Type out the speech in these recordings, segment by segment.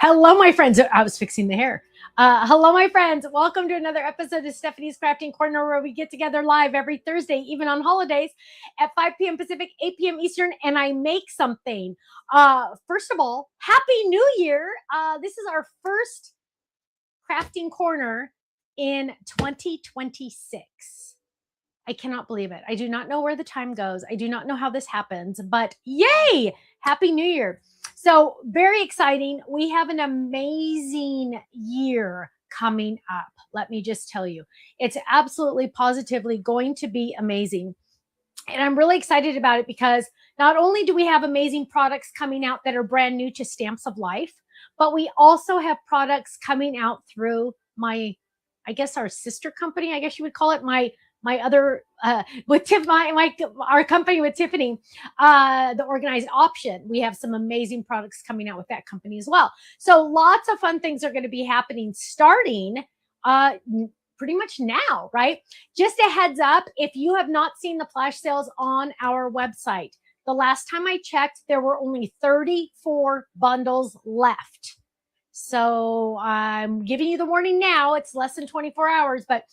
Hello, my friends. I was fixing the hair. Hello, my friends. Welcome to another episode of Stephanie's Crafting Corner, where we get together live every Thursday, even on holidays, at 5 p.m. Pacific, 8 p.m. Eastern, and I make something. First of all, Happy New Year. This is our first Crafting Corner in 2026. I cannot believe it. I do not know where the time goes. I do not know how this happens, but yay! Happy New Year. So very exciting. We have an amazing year coming up. Let me just tell you, it's absolutely positively going to be amazing. And I'm really excited about it because not only do we have amazing products coming out that are brand new to Stamps of Life, but we also have products coming out through our sister company, I guess you would call it, my other with our company with Tiffany, the Organized Option. We have some amazing products coming out with that company as well. So lots of fun things are going to be happening starting pretty much now, right? Just a heads up, if you have not seen the flash sales on our website, the last time I checked, there were only 34 bundles left. So I'm giving you the warning now. It's less than 24 hours, but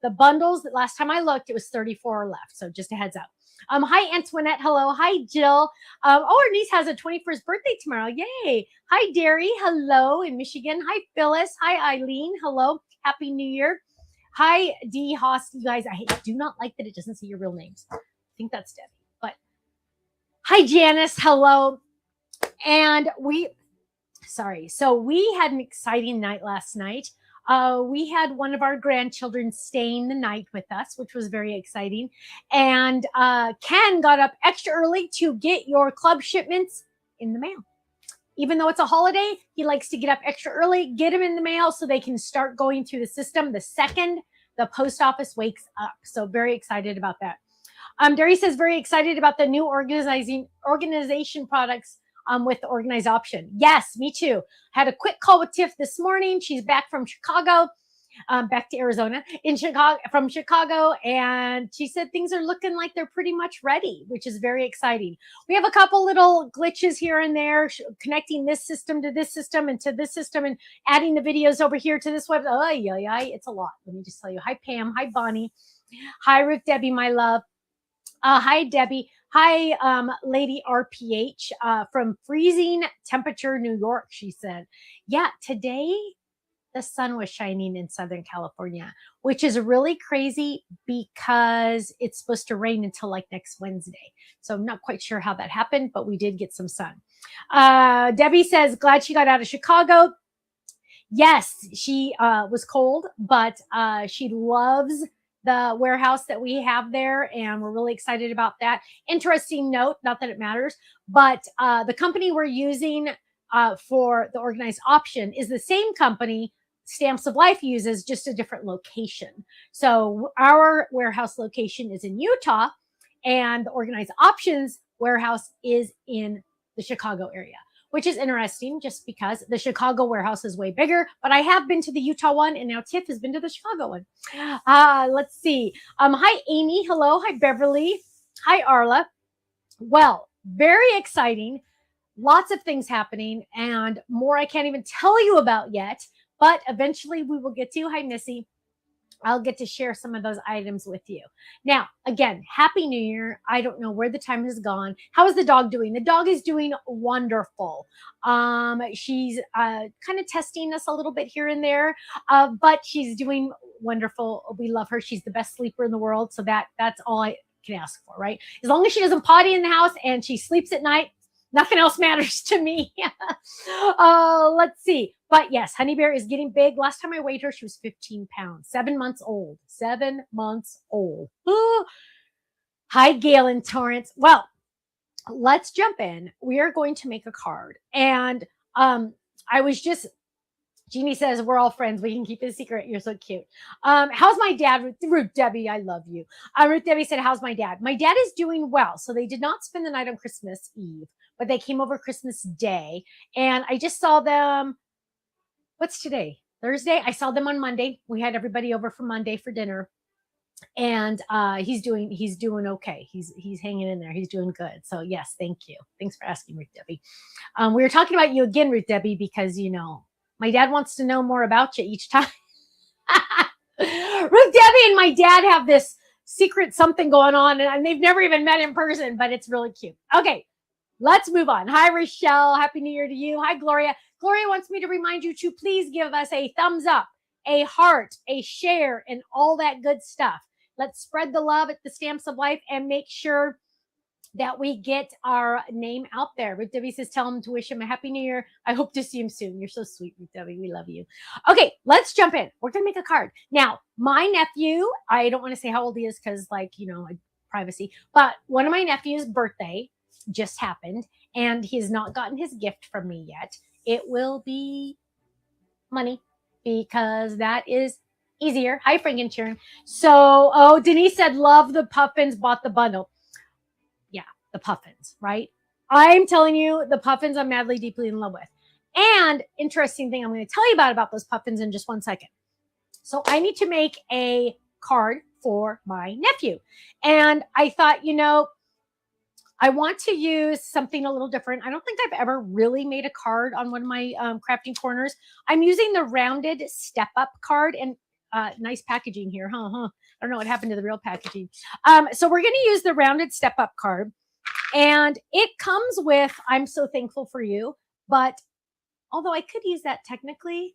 the bundles, last time I looked, it was 34 left. So just a heads up. Hi, Antoinette. Hello. Hi, Jill. Our niece has a 21st birthday tomorrow. Yay. Hi, Derry. Hello in Michigan. Hi, Phyllis. Hi, Eileen. Hello. Happy New Year. Hi, Dee Haas. You guys, I do not like that it doesn't say your real names. I think that's Debbie. But hi, Janice. Hello. And so we had an exciting night last night. We had one of our grandchildren staying the night with us, which was very exciting. And Ken got up extra early to get your club shipments in the mail. Even though it's a holiday, he likes to get up extra early, get them in the mail so they can start going through the system the second the post office wakes up. So very excited about that. Derry says very excited about the new organization products with the Organized Option. Yes, me too. Had a quick call with Tiff this morning. She's back from Chicago, back to Arizona, from Chicago. And she said things are looking like they're pretty much ready, which is very exciting. We have a couple little glitches here and there, connecting this system to this system and to this system and adding the videos over here to this web. Oh, yeah, it's a lot. Let me just tell you. Hi, Pam. Hi, Bonnie. Hi, Ruth Debbie, my love. Hi, Debbie. Hi, Lady RPH from freezing temperature, New York, she said. Yeah, today the sun was shining in Southern California, which is really crazy because it's supposed to rain until like next Wednesday. So I'm not quite sure how that happened, but we did get some sun. Debbie says, glad she got out of Chicago. Yes, she was cold, but she loves the warehouse that we have there, and we're really excited about that. Interesting note, not that it matters, but the company we're using for the Organized Option is the same company Stamps of Life uses, just a different location. So our warehouse location is in Utah, and the Organized Options warehouse is in the Chicago area, which is interesting just because the Chicago warehouse is way bigger, but I have been to the Utah one, and now Tiff has been to the Chicago one. Let's see. Hi, Amy. Hello. Hi, Beverly. Hi, Arla. Well, very exciting. Lots of things happening and more I can't even tell you about yet, but eventually we will get to. Hi, Missy. I'll get to share some of those items with you. Now, again, Happy New Year. I don't know where the time has gone. How is the dog doing? The dog is doing wonderful. She's kind of testing us a little bit here and there, but she's doing wonderful. We love her. She's the best sleeper in the world. So that's all I can ask for, right? As long as she doesn't potty in the house and she sleeps at night, nothing else matters to me. Let's see. But yes, Honey Bear is getting big. Last time I weighed her, she was 15 pounds, 7 months old. 7 months old. Ooh. Hi, Gail and Torrance. Well, let's jump in. We are going to make a card. And Jeannie says, we're all friends. We can keep it a secret. You're so cute. How's my dad? Ruth Debbie, I love you. Ruth Debbie said, how's my dad? My dad is doing well. So they did not spend the night on Christmas Eve, but they came over Christmas Day. And I just saw them. What's today? Thursday? I saw them on Monday. We had everybody over for Monday for dinner. and he's doing okay. He's hanging in there. He's doing good. So yes, thank you. Thanks for asking, Ruth Debbie. We were talking about you again, Ruth Debbie, because my dad wants to know more about you each time. Ruth Debbie and my dad have this secret something going on, and they've never even met in person, but it's really cute. Okay, let's move on. Hi, Rochelle. Happy New Year to you. Hi, Gloria. Gloria wants me to remind you to please give us a thumbs up, a heart, a share, and all that good stuff. Let's spread the love at the Stamps of Life and make sure that we get our name out there. Ruth Debbie says, tell him to wish him a happy new year. I hope to see him soon. You're so sweet, Ruth Debbie. We love you. Okay, let's jump in. We're going to make a card. Now, my nephew, I don't want to say how old he is because, privacy, but one of my nephew's birthday just happened, and he has not gotten his gift from me yet. It will be money because that is easier. Hi, Frankenstein. So, Denise said, love the puffins, bought the bundle. The puffins, right? I'm telling you, the puffins I'm madly, deeply in love with. And interesting thing I'm going to tell you about those puffins in just 1 second. So I need to make a card for my nephew. And I thought, I want to use something a little different. I don't think I've ever really made a card on one of my crafting corners. I'm using the rounded step up card, and nice packaging here. I don't know what happened to the real packaging. So we're going to use the rounded step up card. And it comes with, I'm so thankful for you, but although I could use that technically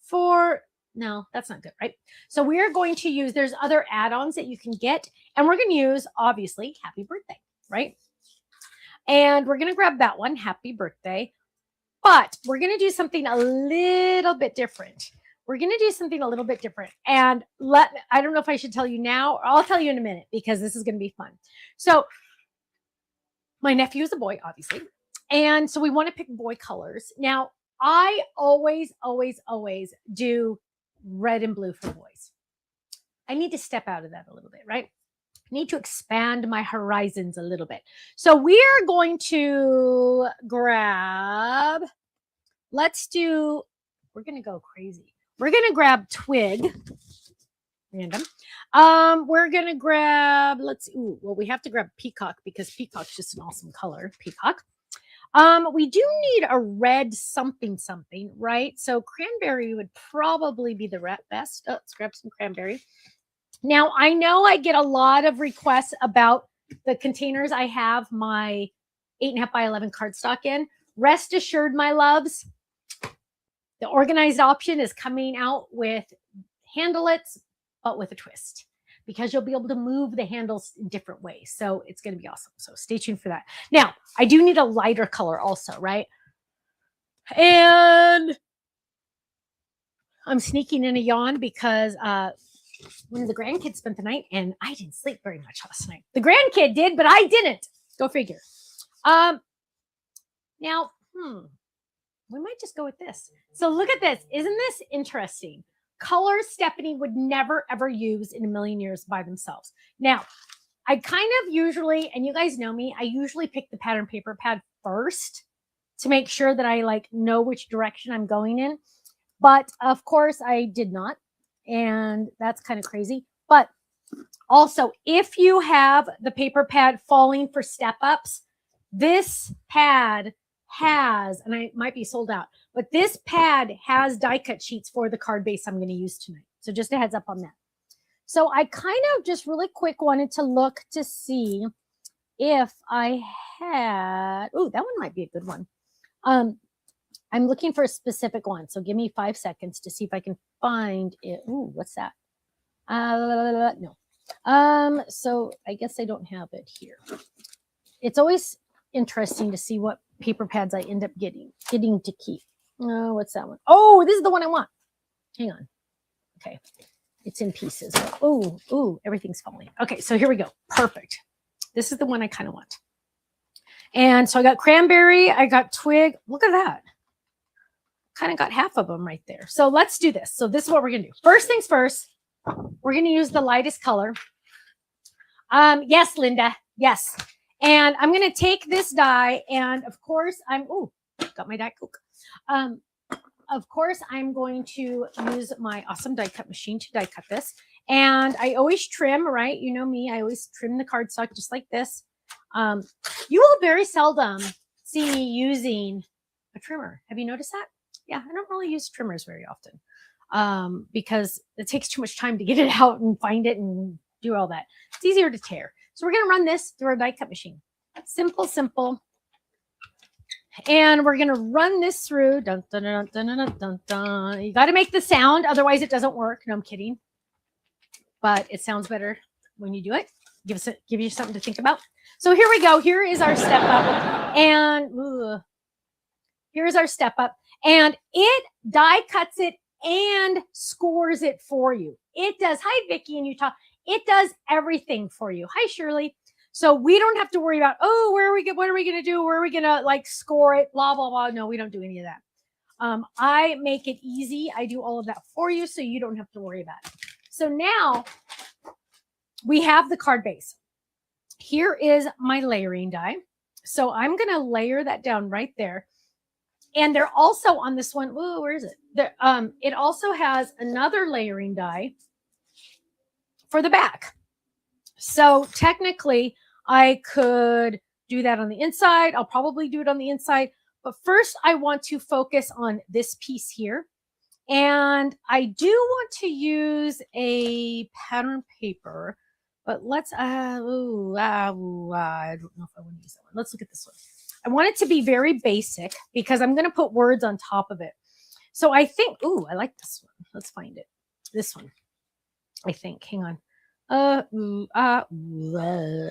for, no, that's not good, right? So we are going to use, there's other add-ons that you can get, and we're going to use, obviously, happy birthday, right? And we're going to grab that one, happy birthday, but we're going to do something a little bit different. And I don't know if I should tell you now, or I'll tell you in a minute because this is going to be fun. So my nephew is a boy, obviously. And so we want to pick boy colors. Now, I always do red and blue for boys. I need to step out of that a little bit, right? I need to expand my horizons a little bit. So we are going to grab, we're going to go crazy. We're going to grab Twig, random. We're going to grab, we have to grab Peacock because Peacock's just an awesome color, Peacock. We do need a red something, right? So cranberry would probably be the best. Let's grab some cranberry. Now, I know I get a lot of requests about the containers I have my 8.5 by 11 cardstock in. Rest assured, my loves, the organized option is coming out with handlets, but with a twist, because you'll be able to move the handles in different ways. So it's going to be awesome. So stay tuned for that. Now, I do need a lighter color also, right? And I'm sneaking in a yawn because one of the grandkids spent the night, and I didn't sleep very much last night. The grandkid did, but I didn't. Go figure. Now, we might just go with this. So look at this. Isn't this interesting? Colors Stephanie would never, ever use in a million years by themselves. Now, I kind of usually, and you guys know me, I usually pick the pattern paper pad first to make sure that I know which direction I'm going in. But of course I did not. And that's kind of crazy. But also, if you have the paper pad falling for step ups, this pad has, and I might be sold out, but this pad has die cut sheets for the card base I'm going to use tonight. So just a heads up on that. So I kind of just really quick wanted to look to see if I had, that one might be a good one. I'm looking for a specific one. So give me 5 seconds to see if I can find it. What's that? No. So I guess I don't have it here. It's always interesting to see what paper pads I end up getting to keep. What's that one? Oh, this is the one I want. Hang on. Okay. It's in pieces. Everything's falling. Okay, so here we go. Perfect. This is the one I kind of want. And so I got cranberry. I got twig. Look at that. Kind of got half of them right there. So let's do this. So this is what we're going to do. First things first, we're going to use the lightest color. Yes, Linda. Yes. And I'm going to take this die, and of course got my Diet Coke. of course, I'm going to use my awesome die cut machine to die cut this. And I always trim, right? You know me, I always trim the cardstock just like this. You will very seldom see me using a trimmer. Have you noticed that? Yeah, I don't really use trimmers very often because it takes too much time to get it out and find it and do all that. It's easier to tear. So we're going to run this through our die cut machine. Simple, simple. And we're going to run this through. Dun, dun, dun, dun, dun, dun, dun. You got to make the sound. Otherwise, it doesn't work. No, I'm kidding. But it sounds better when you do it. Give you something to think about. So here we go. Here is our step up. And here's our step up. And it die cuts it and scores it for you. It does. Hi, Vicki in Utah. It does everything for you. Hi, Shirley. So we don't have to worry about, oh, what are we going to do? Where are we going to like score it? Blah, blah, blah. No, we don't do any of that. I make it easy. I do all of that for you so you don't have to worry about it. So now we have the card base. Here is my layering die. So I'm going to layer that down right there. And they're also on this one. Whoa, where is it? It also has another layering die for the back. So technically, I could do that on the inside. I'll probably do it on the inside. But first, I want to focus on this piece here. And I do want to use a pattern paper. But let's, I don't know if I want to use that one. Let's look at this one. I want it to be very basic because I'm going to put words on top of it. So I think, I like this one. Let's find it. This one, I think. Hang on.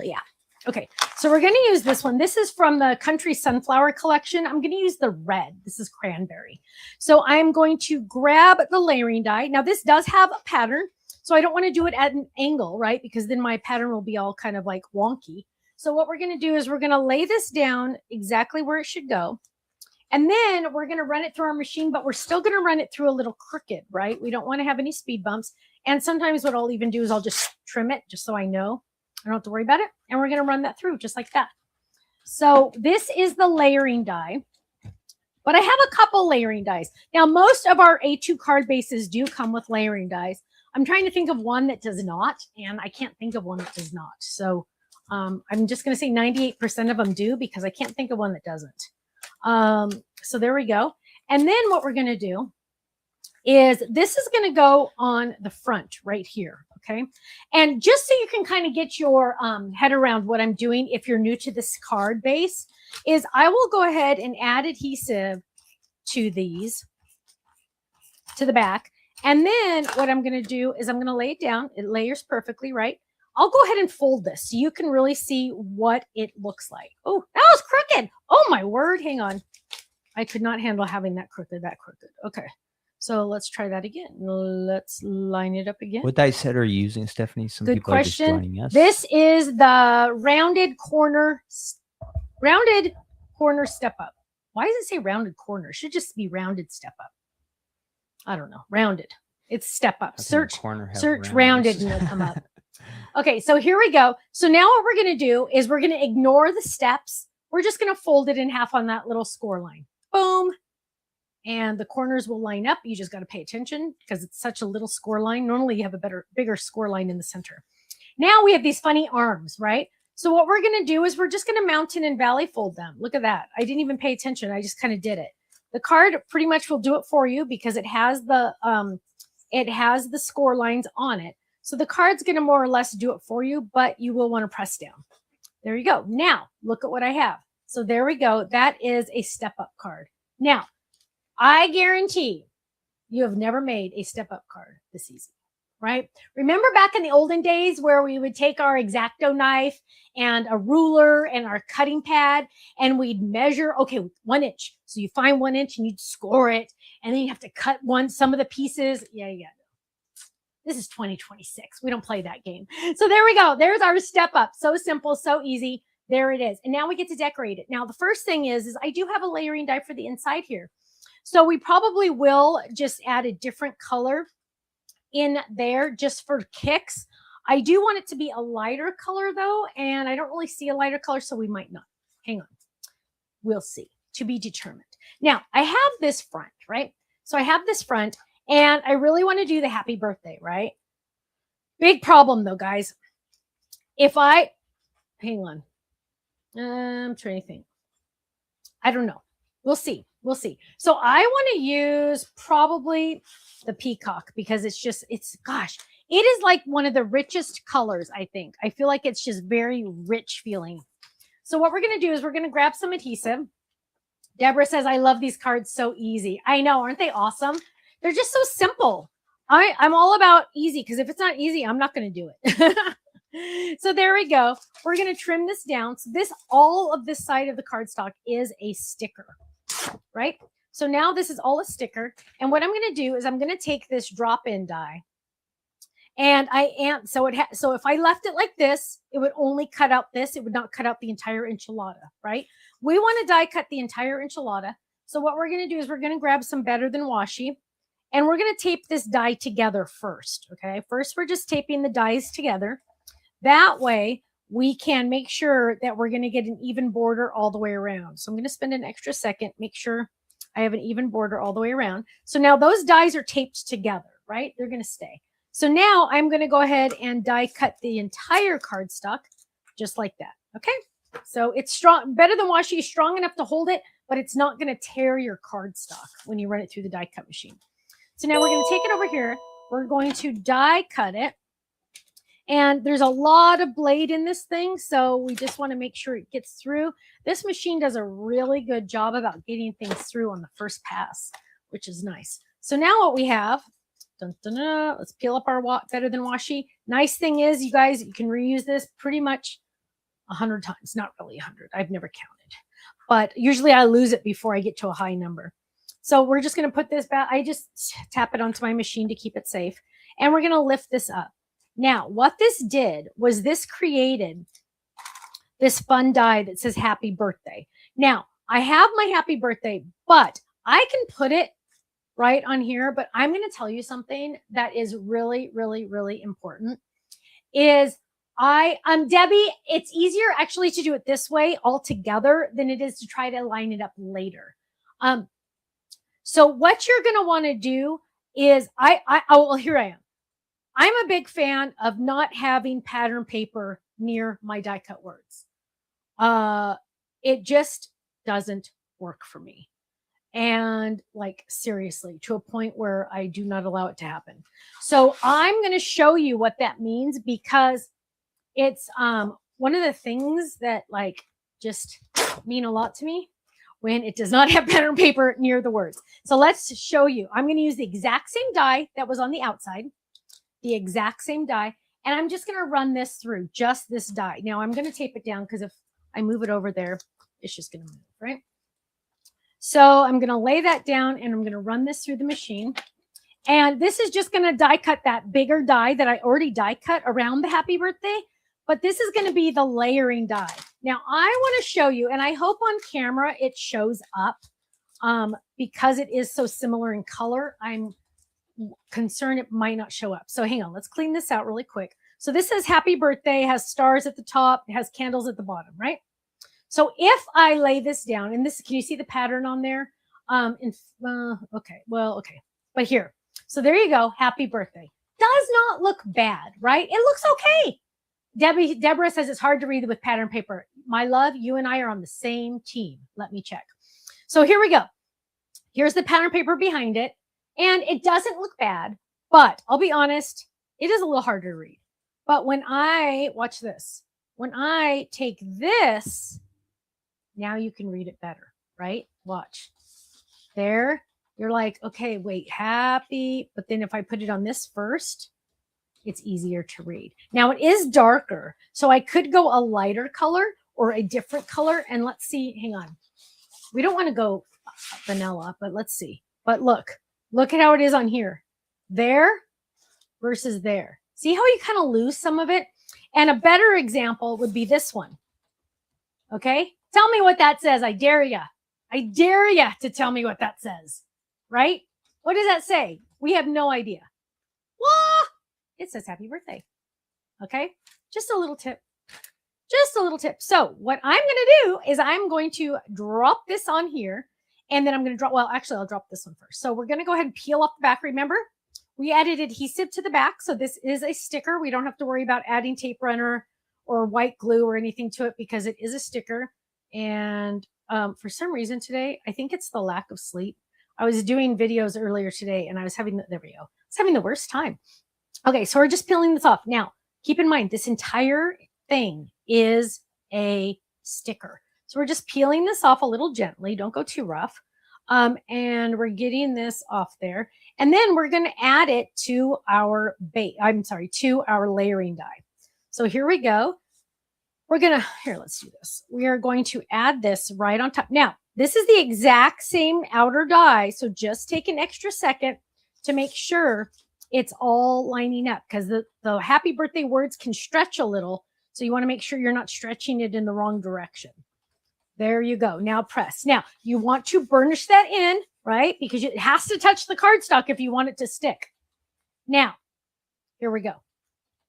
Yeah. Okay. So we're going to use this one. This is from the Country Sunflower collection. I'm going to use the red. This is cranberry. So I'm going to grab the layering die. Now this does have a pattern. So I don't want to do it at an angle, right? Because then my pattern will be all kind of like wonky. So what we're going to do is we're going to lay this down exactly where it should go. And then we're going to run it through our machine, but we're still going to run it through a little crooked, right? We don't want to have any speed bumps. And sometimes what I'll even do is I'll just trim it just so I know I don't have to worry about it. And we're going to run that through just like that. So this is the layering die, but I have a couple layering dies. Now, most of our A2 card bases do come with layering dies. I'm trying to think of one that does not, and I can't think of one that does not. So I'm just going to say 98% of them do because I can't think of one that doesn't. So there we go. And then what we're going to do is this is going to go on the front right here. Okay. And just so you can kind of get your head around what I'm doing, if you're new to this card base, is I will go ahead and add adhesive to these, to the back. And then what I'm going to do is I'm going to lay it down. It layers perfectly, right? I'll go ahead and fold this so you can really see what it looks like. Oh, that was crooked. Oh, my word. Hang on. I could not handle having that crooked. Okay. So let's try that again. Let's line it up again. What die set are you using, Stephanie? Some Good people question. are just joining us. This is the rounded corner step up. Why does it say rounded corner? It should just be rounded step up. I don't know. Rounded. It's step up. Search rounded and it'll come up. Okay, so here we go. So now what we're going to do is we're going to ignore the steps. We're just going to fold it in half on that little score line. Boom. And the corners will line up. You just got to pay attention because it's such a little score line. Normally you have a bigger score line in the center. Now we have these funny arms, right? So what we're going to do is we're just going to mountain and valley fold them. Look at that. I didn't even pay attention. I just kind of did it. The card pretty much will do it for you because it has the score lines on it. So the card's going to more or less do it for you, but you will want to press down. There you go. Now look at what I have. So there we go. That is a step up card. Now, I guarantee you have never made a step up card this easy, right? Remember back in the olden days where we would take our X-Acto knife and a ruler and our cutting pad and we'd measure, okay, 1 inch. So you find 1 inch and you'd score it and then you have to cut some of the pieces. Yeah. This is 2026. We don't play that game. So there we go. There's our step up. So simple, so easy. There it is. And now we get to decorate it. Now, the first thing is I do have a layering die for the inside here. So we probably will just add a different color in there just for kicks. I do want it to be a lighter color though, and I don't really see a lighter color, so we might not. Hang on. We'll see. To be determined. Now, I have this front, right? So I have this front, and I really want to do the happy birthday, right? Big problem though, guys. If I, hang on, I'm trying to think. I don't know. We'll see. We'll see. So I want to use probably the peacock because gosh, it is like one of the richest colors, I think. I feel like it's just very rich feeling. So what we're going to do is we're going to grab some adhesive. Deborah says, I love these cards, so easy. I know, aren't they awesome? They're just so simple. I'm all about easy because if it's not easy, I'm not going to do it. So there we go. We're going to trim this down. So all of this side of the cardstock is a sticker, right? So now this is all a sticker. And what I'm going to do is I'm going to take this drop-in die. And so if I left it like this, it would only cut out this. It would not cut out the entire enchilada, right? We want to die cut the entire enchilada. So what we're going to do is we're going to grab some Better Than Washi, and we're going to tape this die together first, okay? First, we're just taping the dies together. That way, we can make sure that we're going to get an even border all the way around. So I'm going to spend an extra second, make sure I have an even border all the way around. So now those dies are taped together, right? They're going to stay. So now I'm going to go ahead and die cut the entire cardstock just like that, okay? So it's strong. Better Than Washi is strong enough to hold it, but it's not going to tear your cardstock when you run it through the die cut machine. So now we're going to take it over here. We're going to die cut it. And there's a lot of blade in this thing, so we just want to make sure it gets through. This machine does a really good job about getting things through on the first pass, which is nice. So now what we have, let's peel up our Better Than Washi. Nice thing is, you guys, you can reuse this pretty much 100 times. Not really 100. I've never counted. But usually I lose it before I get to a high number. So we're just going to put this back. I just tap it onto my machine to keep it safe. And we're going to lift this up. Now, what this did was this created this fun die that says happy birthday. Now, I have my happy birthday, but I can put it right on here. But I'm going to tell you something that is really, really, really important is Debbie, it's easier actually to do it this way all together than it is to try to line it up later. So what you're going to want to do is well, here I am. I'm a big fan of not having pattern paper near my die cut words. It just doesn't work for me. And like seriously, to a point where I do not allow it to happen. So I'm going to show you what that means because it's one of the things that like just mean a lot to me when it does not have pattern paper near the words. So let's show you. I'm going to use the exact same die that was on the outside. The exact same die. And I'm just going to run this through just this die. Now I'm going to tape it down because if I move it over there, it's just going to move, right? So I'm going to lay that down and I'm going to run this through the machine. And this is just going to die cut that bigger die that I already die cut around the happy birthday. But this is going to be the layering die. Now I want to show you, and I hope on camera it shows up because it is so similar in color. I'm concerned it might not show up. So hang on, let's clean this out really quick. So this says happy birthday, has stars at the top, it has candles at the bottom, right? So if I lay this down, and this, can you see the pattern on there? Okay. But here, so there you go, happy birthday. Does not look bad, right? It looks okay. Deborah says it's hard to read with pattern paper. My love, you and I are on the same team. Let me check. So here we go. Here's the pattern paper behind it. And it doesn't look bad, but I'll be honest, it is a little harder to read. But when watch this, when I take this, now you can read it better, right? Watch. There, you're like, okay, wait, happy. But then if I put it on this first, it's easier to read. Now it is darker, so I could go a lighter color or a different color. And let's see, hang on. We don't want to go vanilla, but let's see. But look at how it is on here. There versus there. See how you kind of lose some of it? And a better example would be this one. Okay? Tell me what that says. I dare you. I dare you to tell me what that says. Right? What does that say? We have no idea. Well, it says happy birthday. Okay? Just a little tip. Just a little tip. So what I'm going to do is I'm going to drop this on here. And then I'm going to drop, well, actually, I'll drop this one first. So we're going to go ahead and peel off the back. Remember, we added adhesive to the back. So this is a sticker. We don't have to worry about adding tape runner or white glue or anything to it because it is a sticker. And for some reason today, I think it's the lack of sleep. I was doing videos earlier today and I was having, there we go. I was having the worst time. Okay, so we're just peeling this off. Now, keep in mind, this entire thing is a sticker. So we're just peeling this off a little gently. Don't go too rough. And we're getting this off there. And then we're going to add it to our to our layering die. So here we go. We're going to, here, let's do this. We are going to add this right on top. Now, this is the exact same outer die. So just take an extra second to make sure it's all lining up because the happy birthday words can stretch a little. So you want to make sure you're not stretching it in the wrong direction. There you go. Now press. Now you want to burnish that in, right? Because it has to touch the cardstock if you want it to stick. Now, here we go.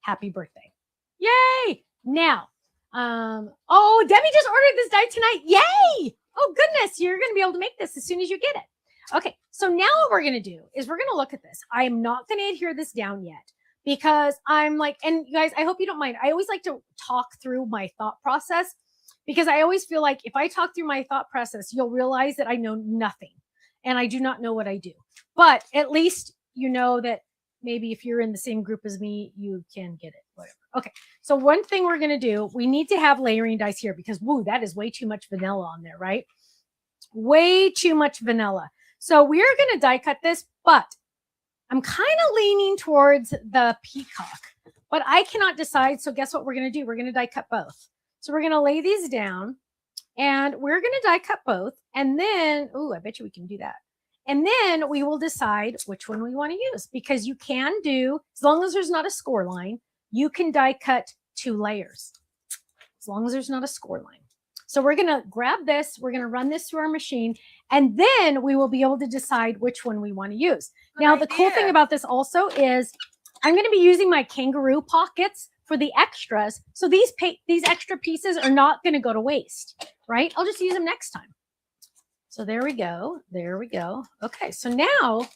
Happy birthday. Yay. Now, oh, Debbie just ordered this die tonight. Yay. Oh, goodness. You're going to be able to make this as soon as you get it. Okay. So now what we're going to do is we're going to look at this. I am not going to adhere this down yet because I'm like, and you guys, I hope you don't mind. I always like to talk through my thought process because I always feel like if I talk through my thought process, you'll realize that I know nothing and I do not know what I do. But at least you know that maybe if you're in the same group as me, you can get it, whatever. Okay, so one thing we're going to do, we need to have layering dice here because, woo, that is way too much vanilla on there, right? Way too much vanilla. So we are going to die cut this, but I'm kind of leaning towards the peacock, but I cannot decide. So guess what we're going to do? We're going to die cut both. So we're going to lay these down and we're going to die cut both. And then, oh, I bet you we can do that. And then we will decide which one we want to use because you can do, as long as there's not a score line, you can die cut 2 layers as long as there's not a score line. So we're going to grab this. We're going to run this through our machine and then we will be able to decide which one we want to use. Now, the cool thing about this also is I'm going to be using my kangaroo pockets for the extras. So these extra pieces are not going to go to waste, right? I'll just use them next time. So there we go. There we go. Okay. So now,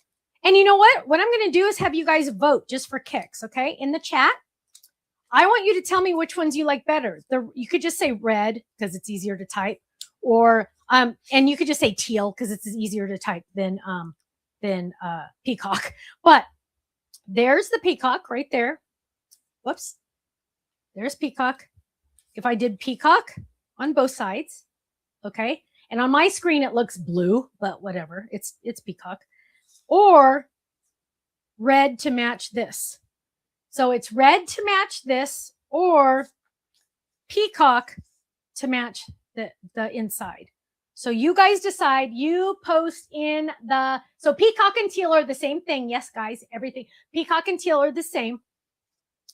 and you know what? What I'm going to do is have you guys vote just for kicks. Okay. In the chat, I want you to tell me which ones you like better. You could just say red because it's easier to type or, and you could just say teal because it's easier to type than peacock. But there's the peacock right there. Whoops. There's peacock. If I did peacock on both sides, okay. And on my screen, it looks blue, but whatever. It's peacock. Or red to match this. So it's red to match this or peacock to match the inside. So you guys decide. You post in the, so peacock and teal are the same thing. Yes, guys, everything. Peacock and teal are the same.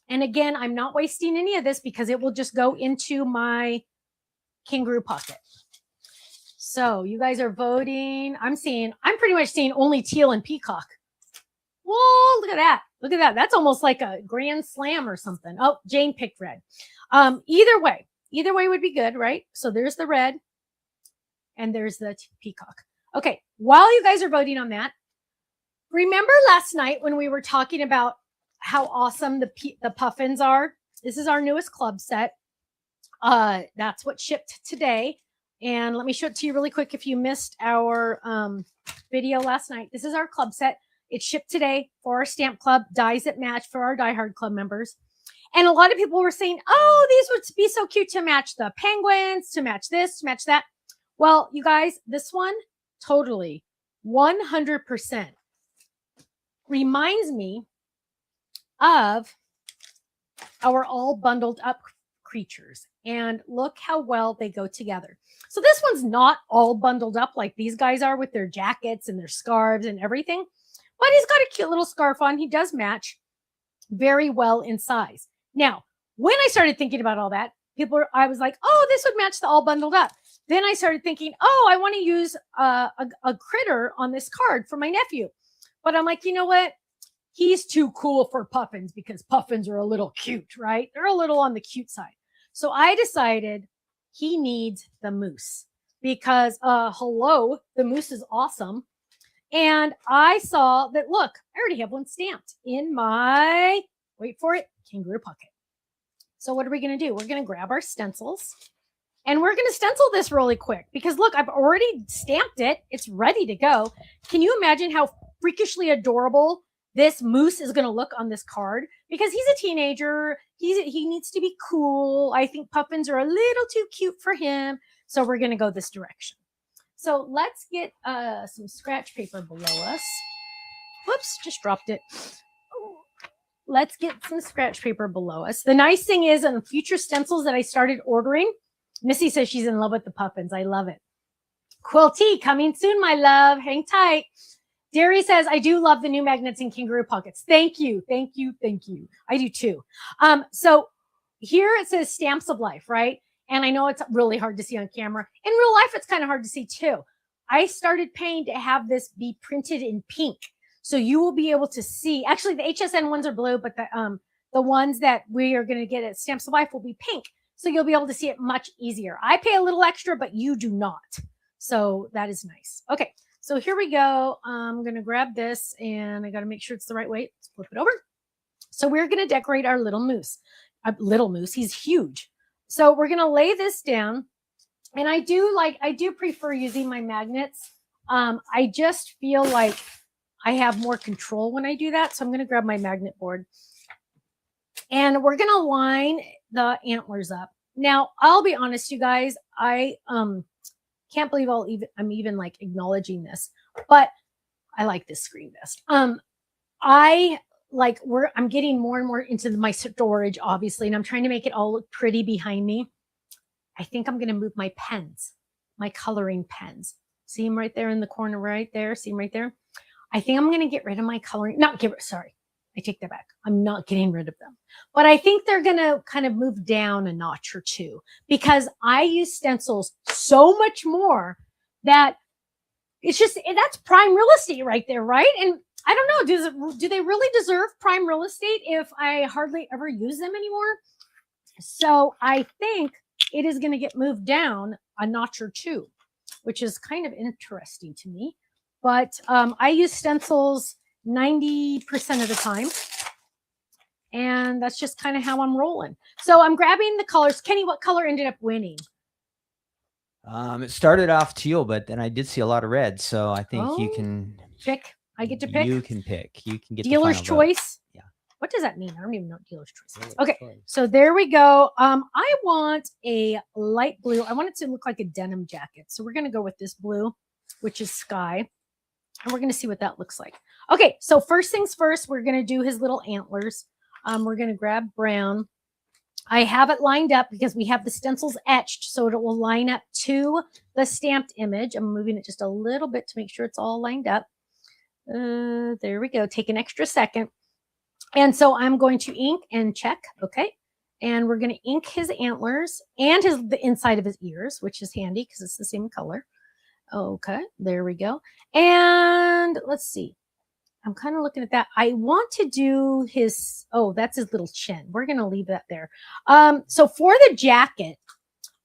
And again, I'm not wasting any of this because it will just go into my kangaroo pocket. So you guys are voting. I'm pretty much seeing only teal and peacock. Whoa, look at that. Look at that. That's almost like a grand slam or something. Oh, Jane picked red. Either way would be good, right? So there's the red and there's the peacock. Okay. While you guys are voting on that, remember last night when we were talking about how awesome the puffins are? This is our newest club set. That's what shipped today. And let me show it to you really quick if you missed our video last night. This is our club set. It shipped today for our stamp club, dies that match for our Die Hard Club members. And a lot of people were saying, oh, these would be so cute to match the penguins, to match this, to match that. Well, you guys, this one totally 100% reminds me of our all bundled up creatures. And look how well they go together. So this one's not all bundled up like these guys are with their jackets and their scarves and everything. But he's got a cute little scarf on. He does match very well in size. Now, when I started thinking about all that, I was like, oh, this would match the all bundled up. Then I started thinking, oh, I want to use a critter on this card for my nephew. But I'm like, you know what? He's too cool for puffins because puffins are a little cute, right? They're a little on the cute side. So I decided he needs the moose because hello, the moose is awesome. And I saw that, look, I already have one stamped in my, wait for it, kangaroo pocket. So what are we going to do? We're going to grab our stencils and we're going to stencil this really quick because look, I've already stamped it. It's ready to go. Can you imagine how freakishly adorable this moose is going to look on this card? Because he's a teenager. He needs to be cool. I think puffins are a little too cute for him. So we're going to go this direction. So let's get some scratch paper below us. Whoops, just dropped it. Let's get some scratch paper below us. The nice thing is on future stencils that I started ordering, Missy says she's in love with the puffins. I love it. Quilty, coming soon, my love. Hang tight. Derry says, I do love the new magnets in kangaroo pockets. Thank you. Thank you. Thank you. I do too. So here it says stamps of life, right? And I know it's really hard to see on camera. In real life, it's kind of hard to see too. I started paying to have this be printed in pink. So you will be able to see, actually the HSN ones are blue, but the ones that we are going to get at Stamps of Life will be pink. So you'll be able to see it much easier. I pay a little extra, but you do not. So that is nice. Okay, so here we go. I'm going to grab this and I got to make sure it's the right way. Let's flip it over. So we're going to decorate our little moose. He's huge. So we're going to lay this down. And I do prefer using my magnets. I just feel like I have more control when I do that. So I'm going to grab my magnet board. And we're going to line the antlers up. Now, I'll be honest, you guys, I can't believe I'm even like acknowledging this, but I like this screen vest. I'm getting more and more into my storage, obviously, and I'm trying to make it all look pretty behind me. I think I'm going to move my pens, my coloring pens. See them right there in the corner right there? See them right there? I think I'm going to get rid of my coloring. Sorry, I take that back. I'm not getting rid of them. But I think they're going to kind of move down a notch or two because I use stencils so much more that that's prime real estate right there, right? And I don't know, do they really deserve prime real estate if I hardly ever use them anymore? So I think it is going to get moved down a notch or two, which is kind of interesting to me. But I use stencils 90% of the time. And that's just kind of how I'm rolling. So I'm grabbing the colors. Kenny, what color ended up winning? It started off teal, but then I did see a lot of red. So I think you can pick. I get to pick. You can pick. You can get dealer's the final choice. Vote. Yeah. What does that mean? I don't even know what dealer's choice is. Okay, so there we go. I want a light blue. I want it to look like a denim jacket. So we're going to go with this blue, which is sky. And we're going to see what that looks like. Okay, so first things first, we're going to do his little antlers. We're going to grab brown. I have it lined up because we have the stencils etched, so it will line up to the stamped image. I'm moving it just a little bit to make sure it's all lined up. There we go. Take an extra second. And so I'm going to ink and check. Okay. And we're going to ink his antlers and the inside of his ears, which is handy because it's the same color. Okay. There we go. And let's see. I'm kind of looking at that. I want to do that's his little chin. We're going to leave that there. So for the jacket,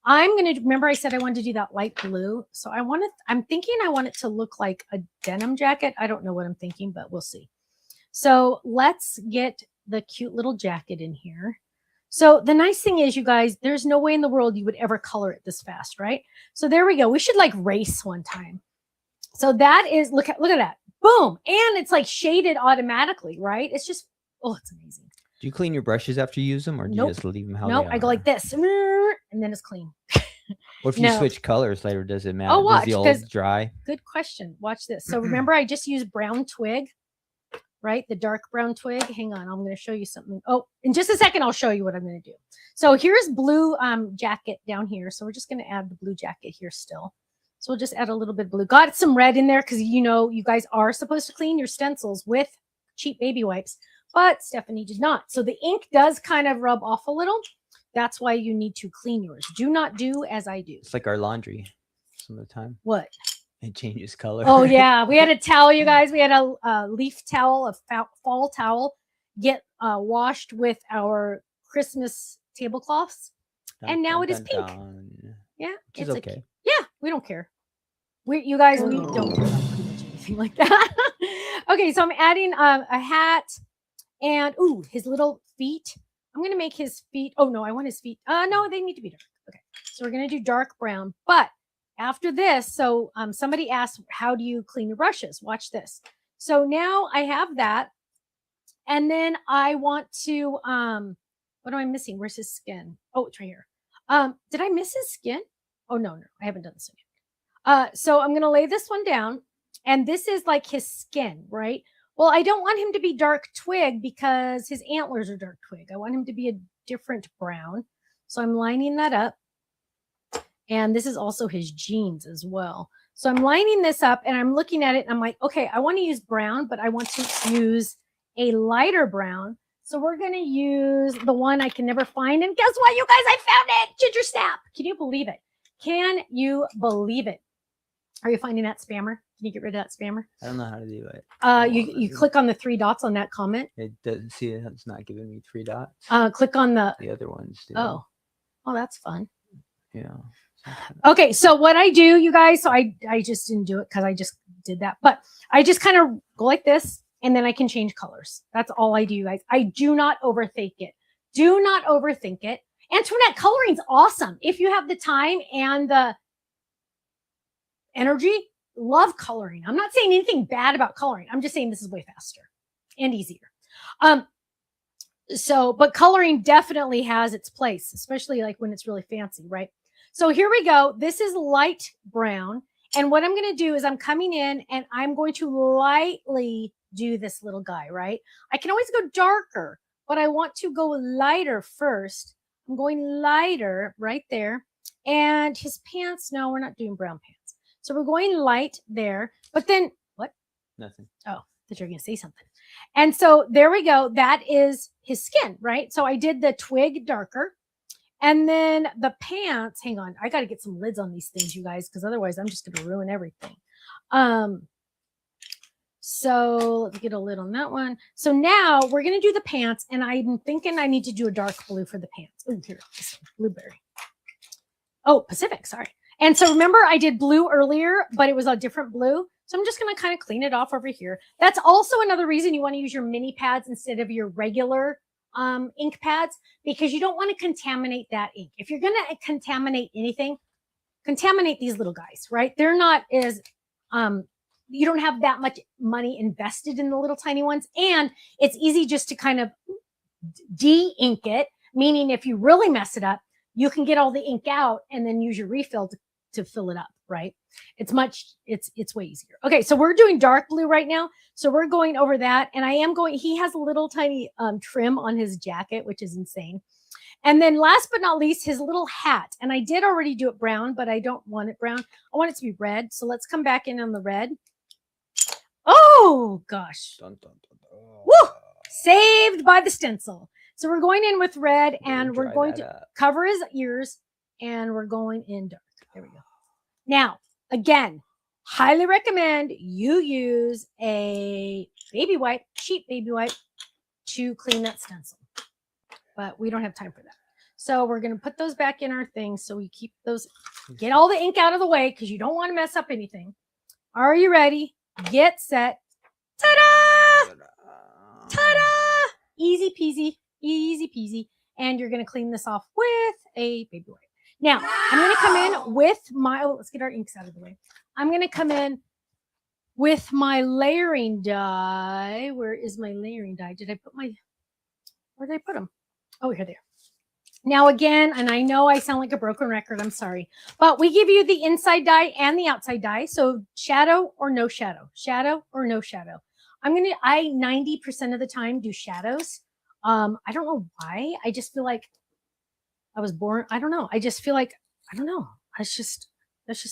remember I said I wanted to do that light blue. So I'm thinking I want it to look like a denim jacket. I don't know what I'm thinking, but we'll see. So let's get the cute little jacket in here. So the nice thing is, you guys, there's no way in the world you would ever color it this fast, right? So there we go. We should like race one time. So that is, look at that. Boom. And it's like shaded automatically, right? It's just, it's amazing. Do you clean your brushes after you use them or do you just leave them how they are? I go like this and then it's clean. What if you switch colors later? Does it matter? Oh, watch, does the old dry? Good question. Watch this. So remember, I just used brown twig, right? The dark brown twig. Hang on. I'm going to show you something. Oh, in just a second, I'll show you what I'm going to do. So here's blue jacket down here. So we're just going to add the blue jacket here still. So we'll just add a little bit of blue. Got some red in there because, you guys are supposed to clean your stencils with cheap baby wipes, but Stephanie did not. So the ink does kind of rub off a little. That's why you need to clean yours. Do not do as I do. It's like our laundry some of the time. What? It changes color. Oh, yeah. We had a towel, you guys. We had a leaf towel, a fall towel, get washed with our Christmas tablecloths. And now it is pink. Dun. Yeah. Which is okay. Yeah. We don't care. You guys, we don't care about pretty much anything like that. Okay, so I'm adding a hat and his little feet. I'm gonna make his feet. Oh no, I want his feet. No, they need to be dark. Okay, so we're gonna do dark brown. But after this, so somebody asked, how do you clean your brushes? Watch this. So now I have that, and then I want to what am I missing? Where's his skin? Oh, it's right here. Did I miss his skin? Oh no, I haven't done this yet. So I'm gonna lay this one down, and this is like his skin, right? Well, I don't want him to be dark twig because his antlers are dark twig. I want him to be a different brown. So I'm lining that up. And this is also his jeans as well. So I'm lining this up and I'm looking at it and I'm like, okay, I want to use brown, but I want to use a lighter brown. So we're going to use the one I can never find. And guess what, you guys? I found it. Ginger Snap. Can you believe it? Can you believe it? Are you finding that spammer? Can you get rid of that spammer? I don't know how to do it. You click on the 3 dots on that comment. It doesn't see it. It's not giving me 3 dots. Click on the other ones. Do. Oh, that's fun. Yeah. Okay, so what I do, you guys, so I just didn't do it because I just did that, but I just kind of go like this, and then I can change colors. That's all I do, you guys. I do not overthink it. Do not overthink it. Antoinette, coloring's awesome. If you have the time and the energy, love coloring. I'm not saying anything bad about coloring. I'm just saying this is way faster and easier. But coloring definitely has its place, especially like when it's really fancy, right? So here we go. This is light brown. And what I'm going to do is I'm coming in and I'm going to lightly do this little guy, right? I can always go darker, but I want to go lighter first. I'm going lighter right there. And his pants, no, we're not doing brown pants. So we're going light there, but then what? Nothing. Oh, that you're going to say something. And so there we go. That is his skin, right? So I did the twig darker. And then the pants, hang on. I got to get some lids on these things, you guys, because otherwise I'm just going to ruin everything. So let's get a lid on that one. So now we're going to do the pants. And I'm thinking I need to do a dark blue for the pants. Oh, here, this one, blueberry. Oh, Pacific, sorry. And so remember I did blue earlier, but it was a different blue. So I'm just going to kind of clean it off over here. That's also another reason you want to use your mini pads instead of your regular ink pads, because you don't want to contaminate that ink. If you're going to contaminate anything, contaminate these little guys, right? They're not as, you don't have that much money invested in the little tiny ones. And it's easy just to kind of de-ink it, meaning if you really mess it up, you can get all the ink out and then use your refill to fill it up, right? It's way easier. Okay, so we're doing dark blue right now. So we're going over that. And I am going, he has a little tiny trim on his jacket, which is insane. And then last but not least, his little hat. And I did already do it brown, but I don't want it brown. I want it to be red. So let's come back in on the red. Oh, gosh. Dun, dun, dun, dun. Woo! Saved by the stencil. So we're going in with red and we're going to cover his ears and we're going in dark. There we go. Now, again, highly recommend you use a baby wipe, cheap baby wipe, to clean that stencil. But we don't have time for that. So we're going to put those back in our thing so we keep those, get all the ink out of the way because you don't want to mess up anything. Are you ready? Get set. Ta-da! Ta-da! Easy peasy. Easy peasy. And you're going to clean this off with a baby wipe. Now, I'm going to come in with my, let's get our inks out of the way. I'm going to come in with my layering die. Where is my layering die? Where did I put them? Oh, here they are. Now, again, and I know I sound like a broken record. I'm sorry. But we give you the inside die and the outside die. So shadow or no shadow. Shadow or no shadow. I 90% of the time do shadows. I don't know why. I just feel like I was born. I don't know. I just feel like, I don't know. That's just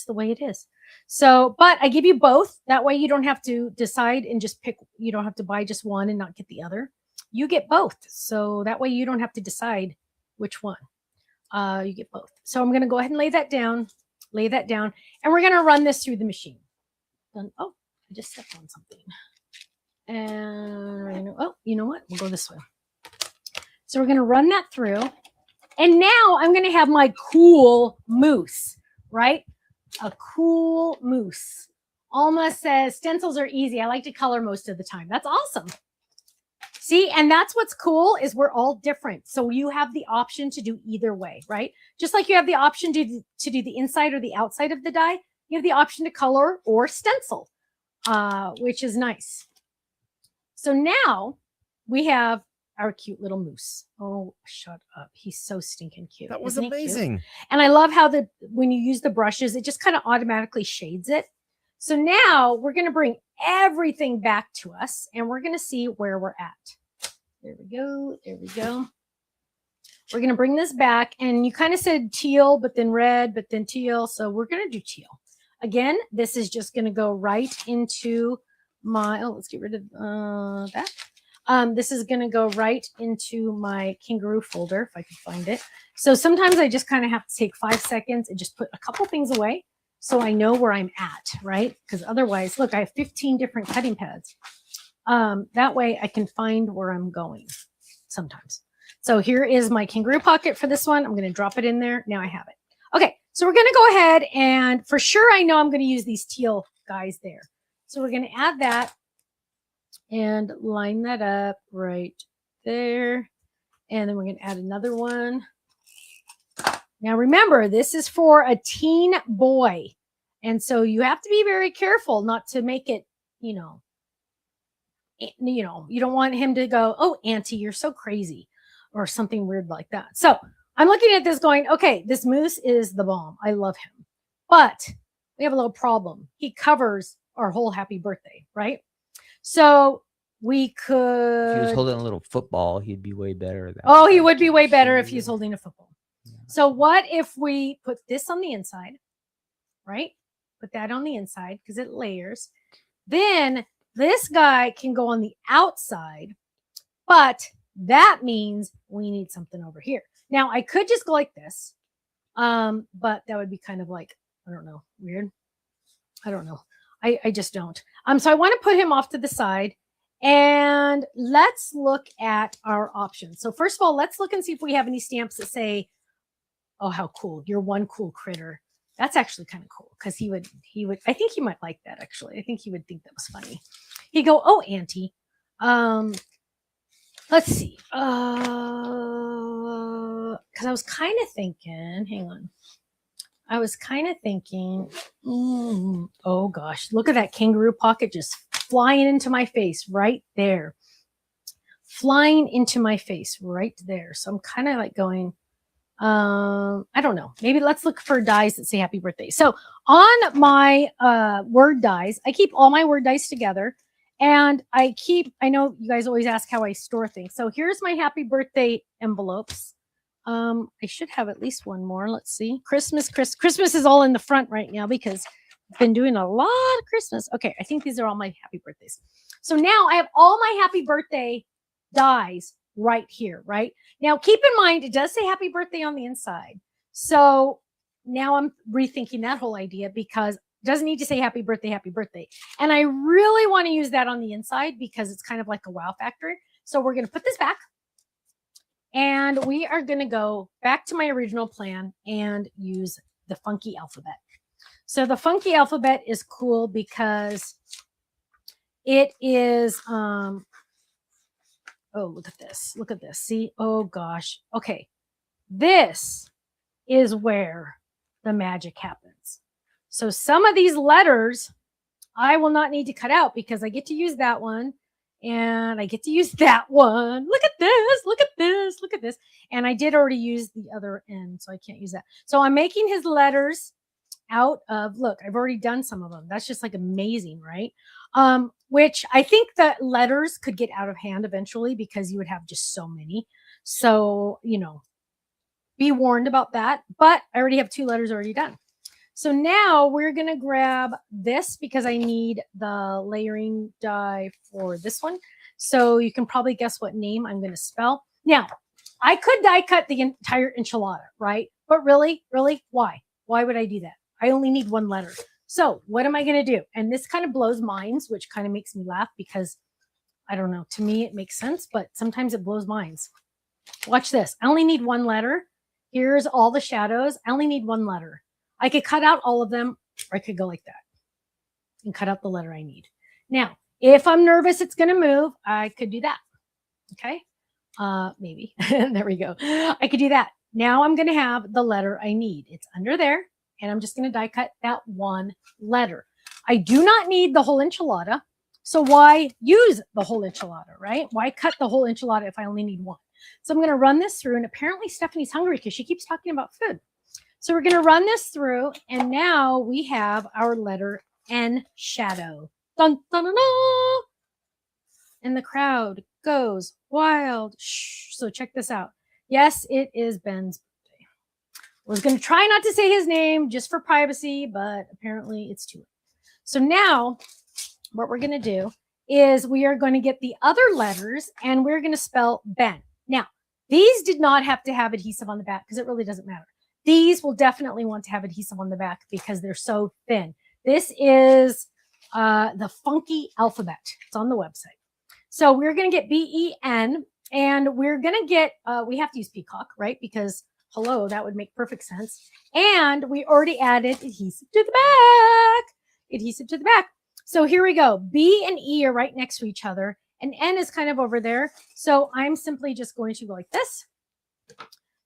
the way it is. So, but I give you both. That way you don't have to decide and just pick. You don't have to buy just one and not get the other. You get both. So that way you don't have to decide which one. You get both. So I'm going to go ahead and lay that down. And we're going to run this through the machine. Done. Oh, I just stepped on something. And oh, you know what? We'll go this way. So we're going to run that through. And now I'm going to have my cool mousse, right? a cool moose. Alma says stencils are easy. I like to color most of the time. That's awesome. See, and that's what's cool is we're all different. So you have the option to do either way, right? Just like you have the option to do the inside or the outside of the die, you have the option to color or stencil, which is nice. So now we have our cute little moose. Oh, shut up. He's so stinking cute. That was Isn't he amazing. cute? And I love how when you use the brushes, it just kind of automatically shades it. So now we're going to bring everything back to us and we're going to see where we're at. There we go. There we go. We're going to bring this back and you kind of said teal, but then red, but then teal. So we're going to do teal. Again, this is just going to go right into my, let's get rid of that. This is going to go right into my kangaroo folder if I can find it. So sometimes I just kind of have to take 5 seconds and just put a couple things away so I know where I'm at, right? Because otherwise, look, I have 15 different cutting pads. That way I can find where I'm going sometimes. So here is my kangaroo pocket for this one. I'm going to drop it in there. Now I have it. Okay, so we're going to go ahead and for sure I know I'm going to use these teal guys there. So we're going to add that and line that up right there. And then we're going to add another one. Now, remember, this is for a teen boy. And so you have to be very careful not to make it, you don't want him to go, oh, Auntie, you're so crazy or something weird like that. So I'm looking at this going, okay, this moose is the bomb. I love him. But we have a little problem. He covers our whole happy birthday, right? So we could. If he was holding a little football, he'd be way better. Oh, he would be way better if he's holding a football. Yeah. So what if we put this on the inside, right? Put that on the inside because it layers. Then this guy can go on the outside, but that means we need something over here. Now I could just go like this, but that would be kind of like, I don't know, weird. I don't know. I just don't. So I want to put him off to the side and let's look at our options. So first of all, let's look and see if we have any stamps that say, oh, how cool. You're one cool critter. That's actually kind of cool because he would, I think he might like that actually. I think he would think that was funny. He'd go, oh, Auntie. Let's see. Because I was kind of thinking, hang on. I was kind of thinking, oh gosh, look at that kangaroo pocket just flying into my face right there. Flying into my face right there. So I'm kind of like going, I don't know. Maybe let's look for dies that say happy birthday. So on my word dies, I keep all my word dies together. And I know you guys always ask how I store things. So here's my happy birthday envelopes. I should have at least one more. Let's see. Christmas is all in the front right now because I've been doing a lot of Christmas. Okay, I think these are all my happy birthdays. So now I have all my happy birthday dies right here, right? Now keep in mind, it does say happy birthday on the inside. So now I'm rethinking that whole idea because it doesn't need to say happy birthday, happy birthday. And I really want to use that on the inside because it's kind of like a wow factor. So we're going to put this back. And we are going to go back to my original plan and use the funky alphabet. So the funky alphabet is cool because it is, oh, look at this. Look at this. See? Oh, gosh. Okay. This is where the magic happens. So some of these letters I will not need to cut out because I get to use that one. And I get to use that one. Look at this. Look at this. Look at this. And I did already use the other end, so I can't use that. So I'm making his letters out of, look, I've already done some of them. That's just like amazing, right? Which I think that letters could get out of hand eventually because you would have just so many. So, be warned about that. But I already have 2 letters already done. So now we're going to grab this because I need the layering die for this one. So you can probably guess what name I'm going to spell. Now, I could die cut the entire enchilada, right? But really, why? Why would I do that? I only need 1 letter. So what am I going to do? And this kind of blows minds, which kind of makes me laugh because, I don't know, to me it makes sense, but sometimes it blows minds. Watch this. I only need 1 letter. Here's all the shadows. I only need 1 letter. I could cut out all of them, or I could go like that and cut out the letter I need. Now, if I'm nervous it's going to move, I could do that. Okay. Maybe. There we go. I could do that. Now I'm going to have the letter I need. It's under there, and I'm just going to die cut that one letter. I do not need the whole enchilada. So why use the whole enchilada, right? Why cut the whole enchilada if I only need one? So I'm going to run this through, and apparently Stephanie's hungry because she keeps talking about food. So we're going to run this through, and now we have our letter N shadow. Dun, dun, dun, dun. And the crowd goes wild. Shh. So check this out. Yes, it is Ben's birthday. I was going to try not to say his name just for privacy, but apparently it's too late. So now what we're going to do is we are going to get the other letters, and we're going to spell Ben. Now, these did not have to have adhesive on the back because it really doesn't matter. These will definitely want to have adhesive on the back because they're so thin. This is the funky alphabet. It's on the website. So we're going to get B-E-N, and we're going to get, we have to use peacock, right? Because, hello, that would make perfect sense. And we already added adhesive to the back. Adhesive to the back. So here we go. B and E are right next to each other, and N is kind of over there. So I'm simply just going to go like this.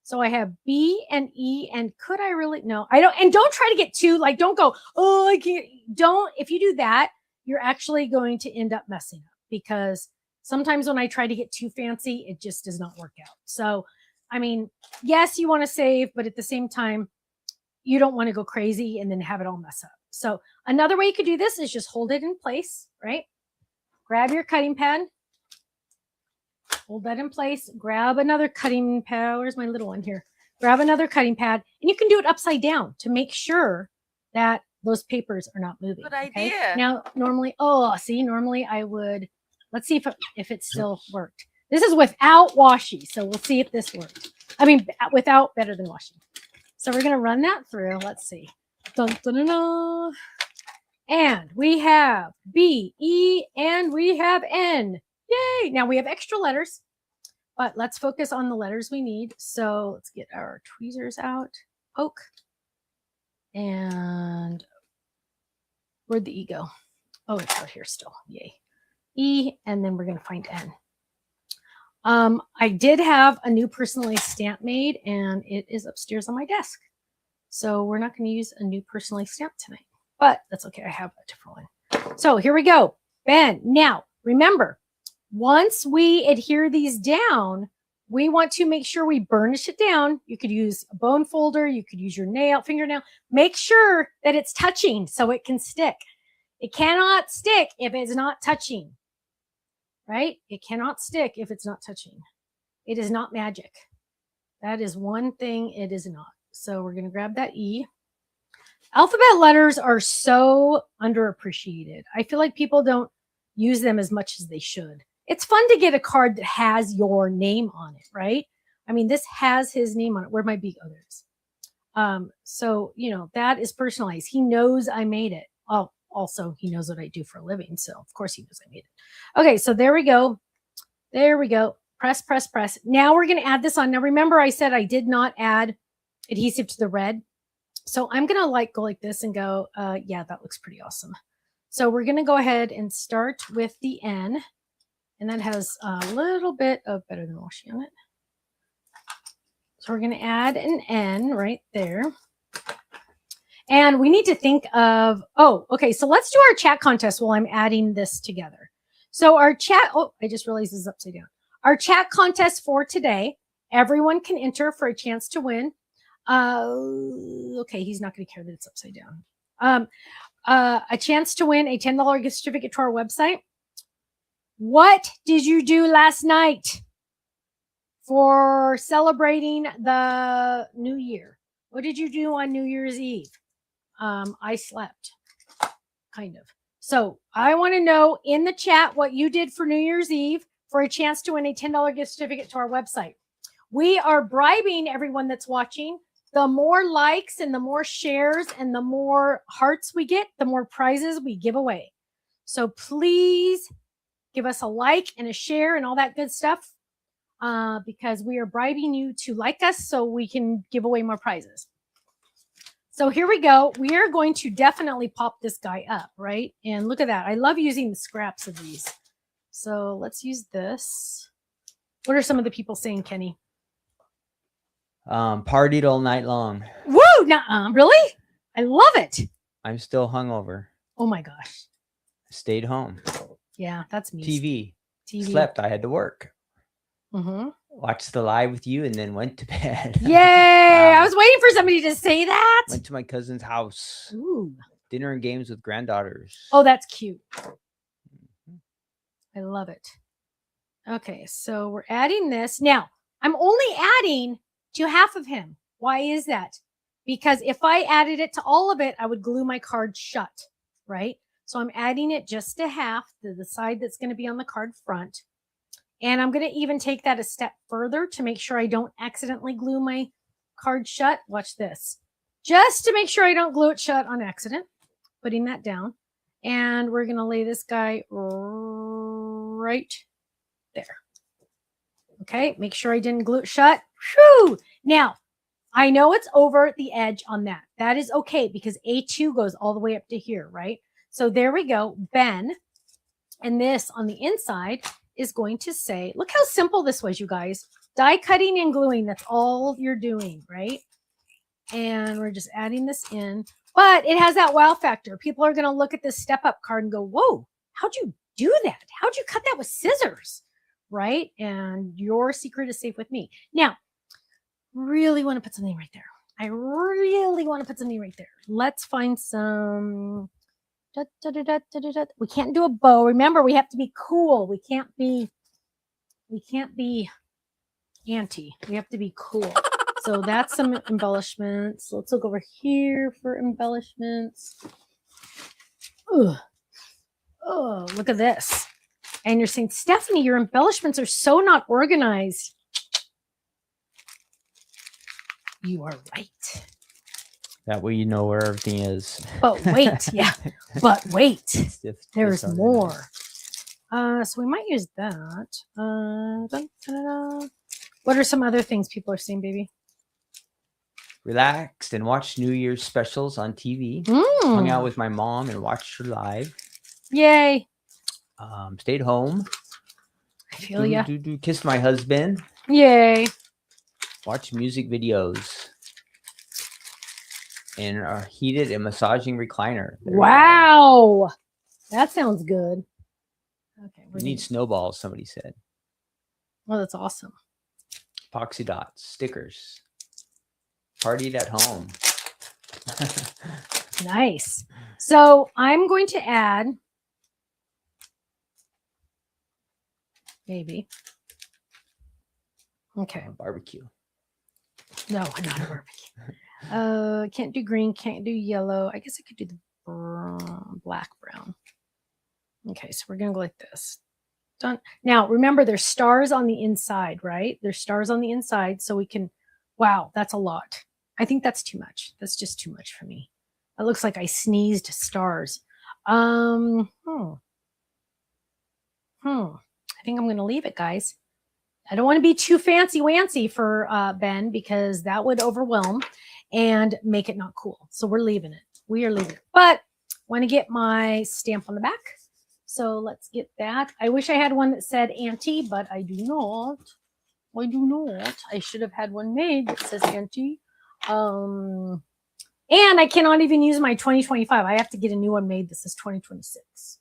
So I have B and E, and could I really? No, I don't. And don't try to get too, like, don't go, oh, I can't. Don't. If you do that, you're actually going to end up messing up, because sometimes when I try to get too fancy, it just does not work out. So, I mean, yes, you want to save, but at the same time, you don't want to go crazy and then have it all mess up. So another way you could do this is just hold it in place, right? Grab your cutting pad. Hold that in place. Grab another cutting pad. Where's my little one here? Grab another cutting pad, and you can do it upside down to make sure that those papers are not moving. Good idea. Now, normally I would, let's see if it still worked. This is without washi, so we'll see if this worked. I mean, without, better than washing. So we're going to run that through. Let's see. Dun, dun, dun, dun. And we have B, E, and we have N. Yay! Now we have extra letters, but let's focus on the letters we need. So let's get our tweezers out. Poke. And where'd the E go? Oh, it's out here still. Yay. E, and then we're going to find N. I did have a new personalized stamp made, and it is upstairs on my desk. So we're not going to use a new personalized stamp tonight, but that's okay. I have a different one. So here we go. Ben. Now, remember, once we adhere these down, we want to make sure we burnish it down. You could use a bone folder. You could use your fingernail. Make sure that it's touching so it can stick. It cannot stick if it's not touching, right? It cannot stick if it's not touching. It is not magic. That is one thing it is not. So we're going to grab that E. Alphabet letters are so underappreciated. I feel like people don't use them as much as they should. It's fun to get a card that has your name on it, right? I mean, this has his name on it. Where'd my beak? Oh, there it is. So, you know, that is personalized. He knows I made it. Oh, also, he knows what I do for a living. So, of course, he knows I made it. Okay, so there we go. There we go. Press, press, press. Now we're going to add this on. Now, remember I said I did not add adhesive to the red. So I'm going to go like this and go, yeah, that looks pretty awesome. So we're going to go ahead and start with the N. And that has a little bit of better than washi on it. So we're going to add an N right there. And we need to think of, oh, okay. So let's do our chat contest while I'm adding this together. So our chat, oh, I just realized this is upside down. Our chat contest for today, everyone can enter for a chance to win. Okay, he's not going to care that it's upside down. A chance to win a $10 gift certificate to our website. What did you do last night for celebrating the new year? What did you do on New Year's Eve? I slept, kind of. So I want to know in the chat what you did for New Year's Eve for a chance to win a $10 gift certificate to our website. We are bribing everyone that's watching. The more likes and the more shares and the more hearts we get, the more prizes we give away. So please give us a like and a share and all that good stuff, because we are bribing you to like us so we can give away more prizes. So here we go. We are going to definitely pop this guy up, right? And look at that. I love using the scraps of these. So let's use this. What are some of the people saying, Kenny? Partied all night long. Woo! Really? I love it. I'm still hungover. Oh my gosh. Stayed home. Yeah, that's me. TV. Slept. I had to work. Mm-hmm. Watched the live with you and then went to bed. Yay! I was waiting for somebody to say that. Went to my cousin's house. Ooh. Dinner and games with granddaughters. Oh, that's cute. I love it. Okay, so we're adding this. Now, I'm only adding to half of him. Why is that? Because if I added it to all of it, I would glue my card shut, right? So I'm adding it just to half, to the side that's going to be on the card front. And I'm going to even take that a step further to make sure I don't accidentally glue my card shut. Watch this. Just to make sure I don't glue it shut on accident. Putting that down. And we're going to lay this guy right there. Okay, make sure I didn't glue it shut. Whew! Now, I know it's over the edge on that. That is okay because A2 goes all the way up to here, right? So there we go, Ben. And this on the inside is going to say, look how simple this was, you guys. Die cutting and gluing, that's all you're doing, right? And we're just adding this in. But it has that wow factor. People are going to look at this step-up card and go, whoa, how'd you do that? How'd you cut that with scissors? Right? And your secret is safe with me. Now, really want to put something right there. I really want to put something right there. Let's find some... We can't do a bow. Remember, we have to be cool. We can't be anti. We have to be cool. So that's some embellishments. Let's look over here for embellishments. Oh, look at this. And you're saying, Stephanie, your embellishments are so not organized. You are right. That way you know where everything is. But wait, yeah. But wait, there's more. So we might use that. What are some other things people are saying, baby? Relaxed and watched New Year's specials on TV. Hung out with my mom and watched her live. Yay. Stayed home. I feel ya. Kissed my husband. Yay. Watched music videos. In a heated and massaging recliner. Wow. That sounds good. Okay. We need snowballs, somebody said. Well, that's awesome. Epoxy dots, stickers. Partied at home. Nice. So I'm going to add maybe. Okay. Barbecue. No, not a barbecue. Can't do green, can't do yellow. I guess I could do the black brown. Okay, so we're gonna go like this. Done. Now remember, there's stars on the inside, right? There's stars on the inside, so we can. Wow, that's a lot. I think that's too much. That's just too much for me. It looks like I sneezed stars. I think I'm gonna leave it, guys. I don't want to be too fancy-wancy for Ben because that would overwhelm and make it not cool. So we're leaving it. We are leaving it. But want to get my stamp on the back. So let's get that. I wish I had one that said Auntie, but I do not. I do not. I should have had one made that says Auntie. And I cannot even use my 2025. I have to get a new one made. This is 2026.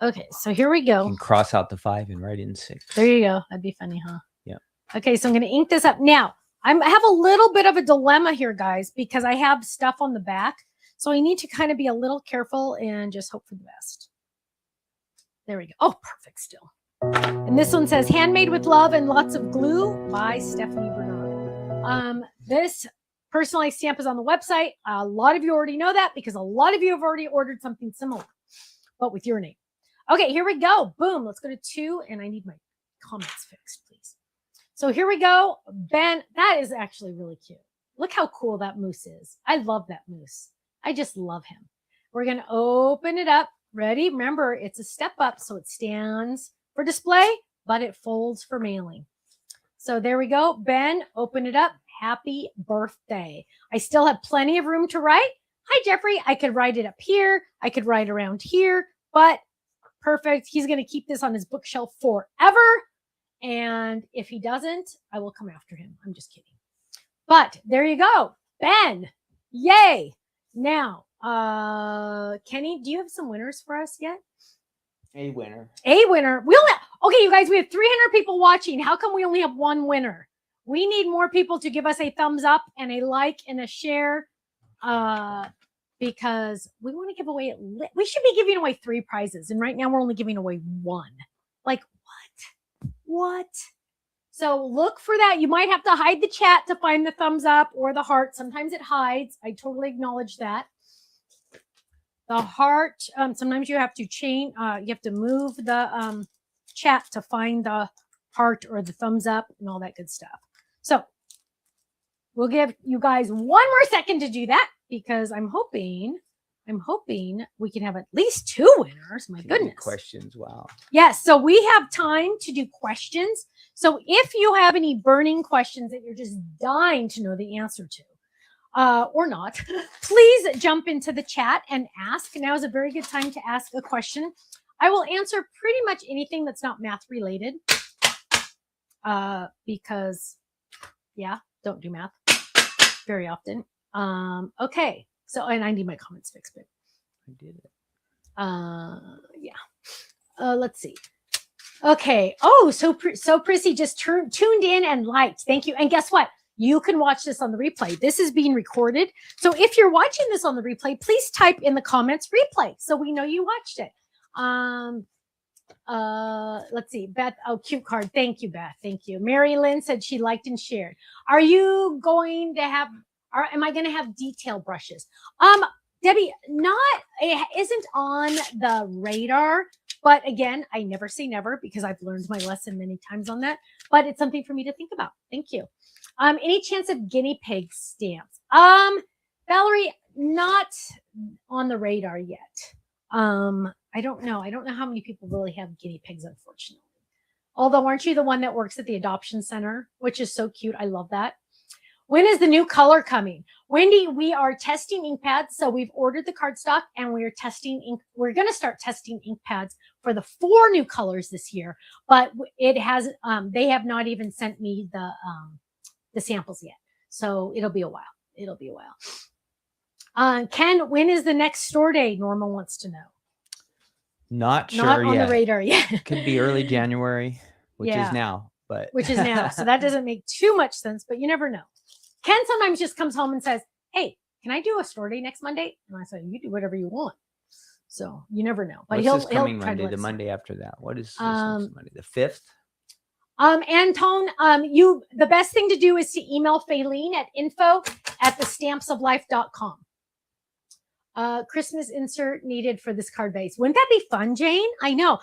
Okay, so here we go. You can cross out the 5 and write in 6. There you go. That'd be funny, huh? Yeah. Okay, so I'm going to ink this up. Now, I have a little bit of a dilemma here, guys, because I have stuff on the back. So I need to kind of be a little careful and just hope for the best. There we go. Oh, perfect still. And this one says, handmade with love and lots of glue by Stephanie Bernard. This personalized stamp is on the website. A lot of you already know that because a lot of you have already ordered something similar, but with your name. Okay, here we go. Boom. Let's go to 2. And I need my comments fixed, please. So here we go. Ben, that is actually really cute. Look how cool that moose is. I love that moose. I just love him. We're going to open it up. Ready? Remember, it's a step up, so it stands for display, but it folds for mailing. So there we go. Ben, open it up. happy birthday. I still have plenty of room to write. Hi, Jeffrey. I could write it up here. I could write around here, but perfect. He's going to keep this on his bookshelf forever. And if he doesn't, I will come after him. I'm just kidding. But there you go. Ben. Yay. Now, Kenny, do you have some winners for us yet? A winner. Okay, you guys, we have 300 people watching. How come we only have one winner? We need more people to give us a thumbs up and a like and a share, because we want to give away we should be giving away 3 prizes, and right now we're only giving away 1. Like, what? So look for that. You might have to hide the chat to find the thumbs up or the heart. Sometimes it hides. I totally acknowledge that. The heart, sometimes you have to change, you have to move the chat to find the heart or the thumbs up and all that good stuff. So we'll give you guys 1 more second to do that, because I'm hoping we can have at least 2 winners. My goodness. Questions. Wow. Yes. So we have time to do questions. So if you have any burning questions that you're just dying to know the answer to, or not, please jump into the chat and ask. Now is a very good time to ask a question. I will answer pretty much anything that's not math related, because, yeah, don't do math very often. Okay. So, and I need my comments fixed, but I did it. Yeah. Let's see. Okay. Oh, so Prissy just tuned in and liked. Thank you. And guess what? You can watch this on the replay. This is being recorded. So if you're watching this on the replay, please type in the comments replay so we know you watched it. Let's see. Beth, oh, cute card. Thank you, Beth. Thank you. Mary Lynn said she liked and shared. Are you going to have, or am I going to have detail brushes? Debbie, it isn't on the radar, but again, I never say never, because I've learned my lesson many times on that, but it's something for me to think about. Thank you. Any chance of guinea pig stamps? Valerie, not on the radar yet. I don't know. I don't know how many people really have guinea pigs, unfortunately. Although, aren't you the one that works at the adoption center, which is so cute? I love that. When is the new color coming? Wendy, we are testing ink pads. So we've ordered the cardstock and we are testing ink. We're going to start testing ink pads for the 4 new colors this year, but it has, they have not even sent me the samples yet. So it'll be a while. Ken, when is the next store day? Norma wants to know. Not sure Not on yet. the radar yet. Could be early January, which is now. Which is now. So that doesn't make too much sense, but you never know. Ken sometimes just comes home and says, hey, can I do a store day next Monday? And I say, you do whatever you want. So you never know. But he'll Monday, the Monday after that. What is this next Monday? The 5th? Antone, the best thing to do is to email Faylene at info@thestampsoflife.com. Christmas insert needed for this card base. Wouldn't that be fun, Jane? I know.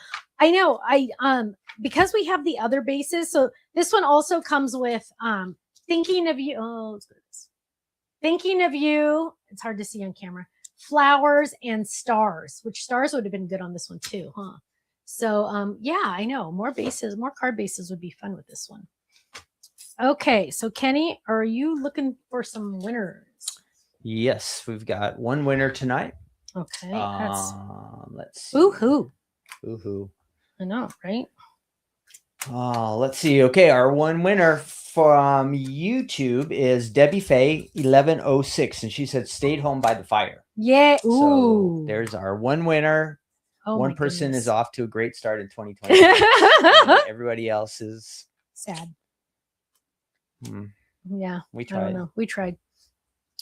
Because we have the other bases. So this one also comes with, thinking of you. Oh, let's go to this. Thinking of you. It's hard to see on camera. Flowers and stars, which stars would have been good on this one too, huh? So, yeah, I know more card bases would be fun with this one. Okay. So Kenny, are you looking for some winners? Yes, we've got 1 winner tonight. Okay. Let's see. Woohoo. I know, right? Let's see. Okay, our 1 winner from YouTube is Debbie Faye 1106, and she said stayed home by the fire. Yeah. Ooh. So there's our 1 winner. Oh, 1 person is off to a great start in 2020. Everybody else is sad. Yeah, we tried. I don't know. We tried.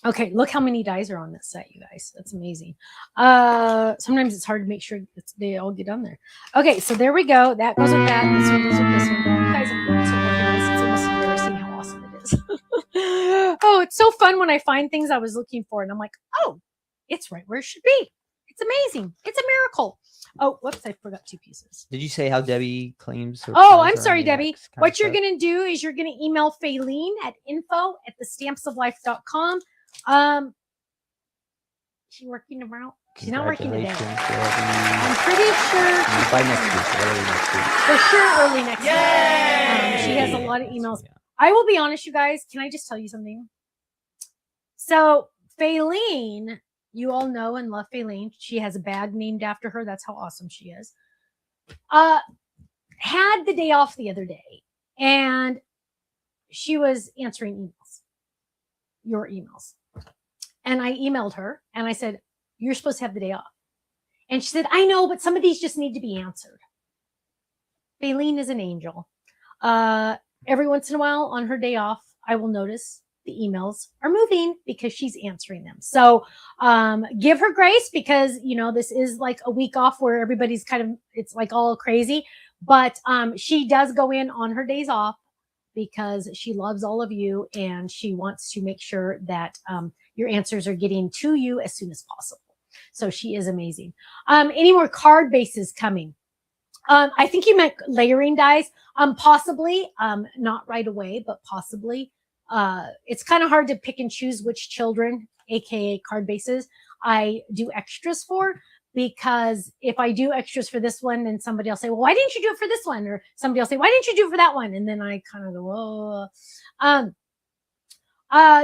Okay, look how many dies are on this set, you guys. That's amazing. Sometimes it's hard to make sure they all get on there. Okay, so there we go. That goes with that. This one goes with this one. You guys have been so organized. It's almost embarrassing how awesome it is. Oh, it's so fun when I find things I was looking for, and I'm like, oh, it's right where it should be. It's amazing. It's a miracle. Oh, whoops, I forgot 2 pieces. Did you say how Debbie claims her? Oh, I'm sorry, Debbie. What you're going to do is you're going to email Faylene at info@thestampsoflife.com. She's working tomorrow. She's not working today. I'm pretty sure by next week, early next week. For sure, early next week. She has a lot of emails. I will be honest, you guys. Can I just tell you something? So Faylene, you all know and love Faylene. She has a bag named after her. That's how awesome she is. Had the day off the other day, and she was answering emails, your emails. And I emailed her and I said, you're supposed to have the day off. And she said, I know, but some of these just need to be answered. Faylene is an angel. Every once in a while on her day off, I will notice the emails are moving because she's answering them. So give her grace because, you know, this is like a week off where everybody's kind of, it's like all crazy. But she does go in on her days off because she loves all of you and she wants to make sure that your answers are getting to you as soon as possible. So she is amazing. Any more card bases coming? I think you meant layering dies. Possibly, not right away, but possibly. It's kind of hard to pick and choose which children, aka card bases, I do extras for, because if I do extras for this one, then somebody else say, well, why didn't you do it for this one? Or somebody else say, why didn't you do it for that one? And then I kind of go, oh.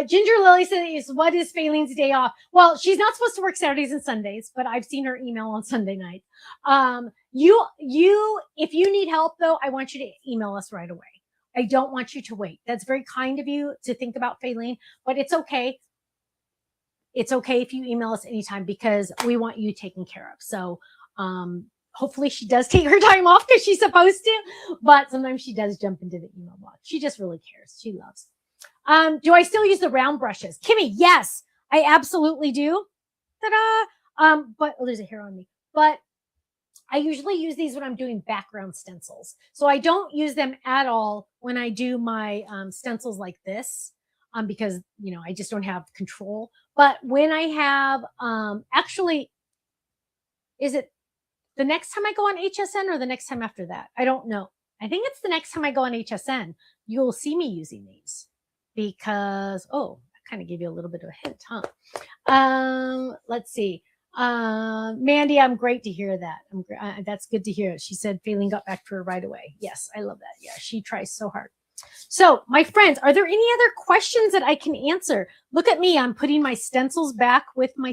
Ginger Lily says, what is Faylene's day off? Well, she's not supposed to work Saturdays and Sundays, but I've seen her email on Sunday night. If you need help though, I want you to email us right away. I don't want you to wait. That's very kind of you to think about Faylene, but it's okay. It's okay if you email us anytime because we want you taken care of. So, hopefully she does take her time off because she's supposed to, but sometimes she does jump into the email box. She just really cares. She loves. Do I still use the round brushes? Kimmy, yes, I absolutely do. Ta-da! But there's a hair on me. But I usually use these when I'm doing background stencils. So I don't use them at all when I do my stencils like this, because, you know, I just don't have control. But when I have, actually, is it the next time I go on HSN or the next time after that? I don't know. I think it's the next time I go on HSN. You'll see me using these because, oh, I kind of gave you a little bit of a hint, huh? Let's see. Mandy, I'm great to hear that. That's good to hear. She said Faylene got back to her right away. Yes, I love that. Yeah, she tries so hard. So, my friends, are there any other questions that I can answer? Look at me. I'm putting my stencils back with my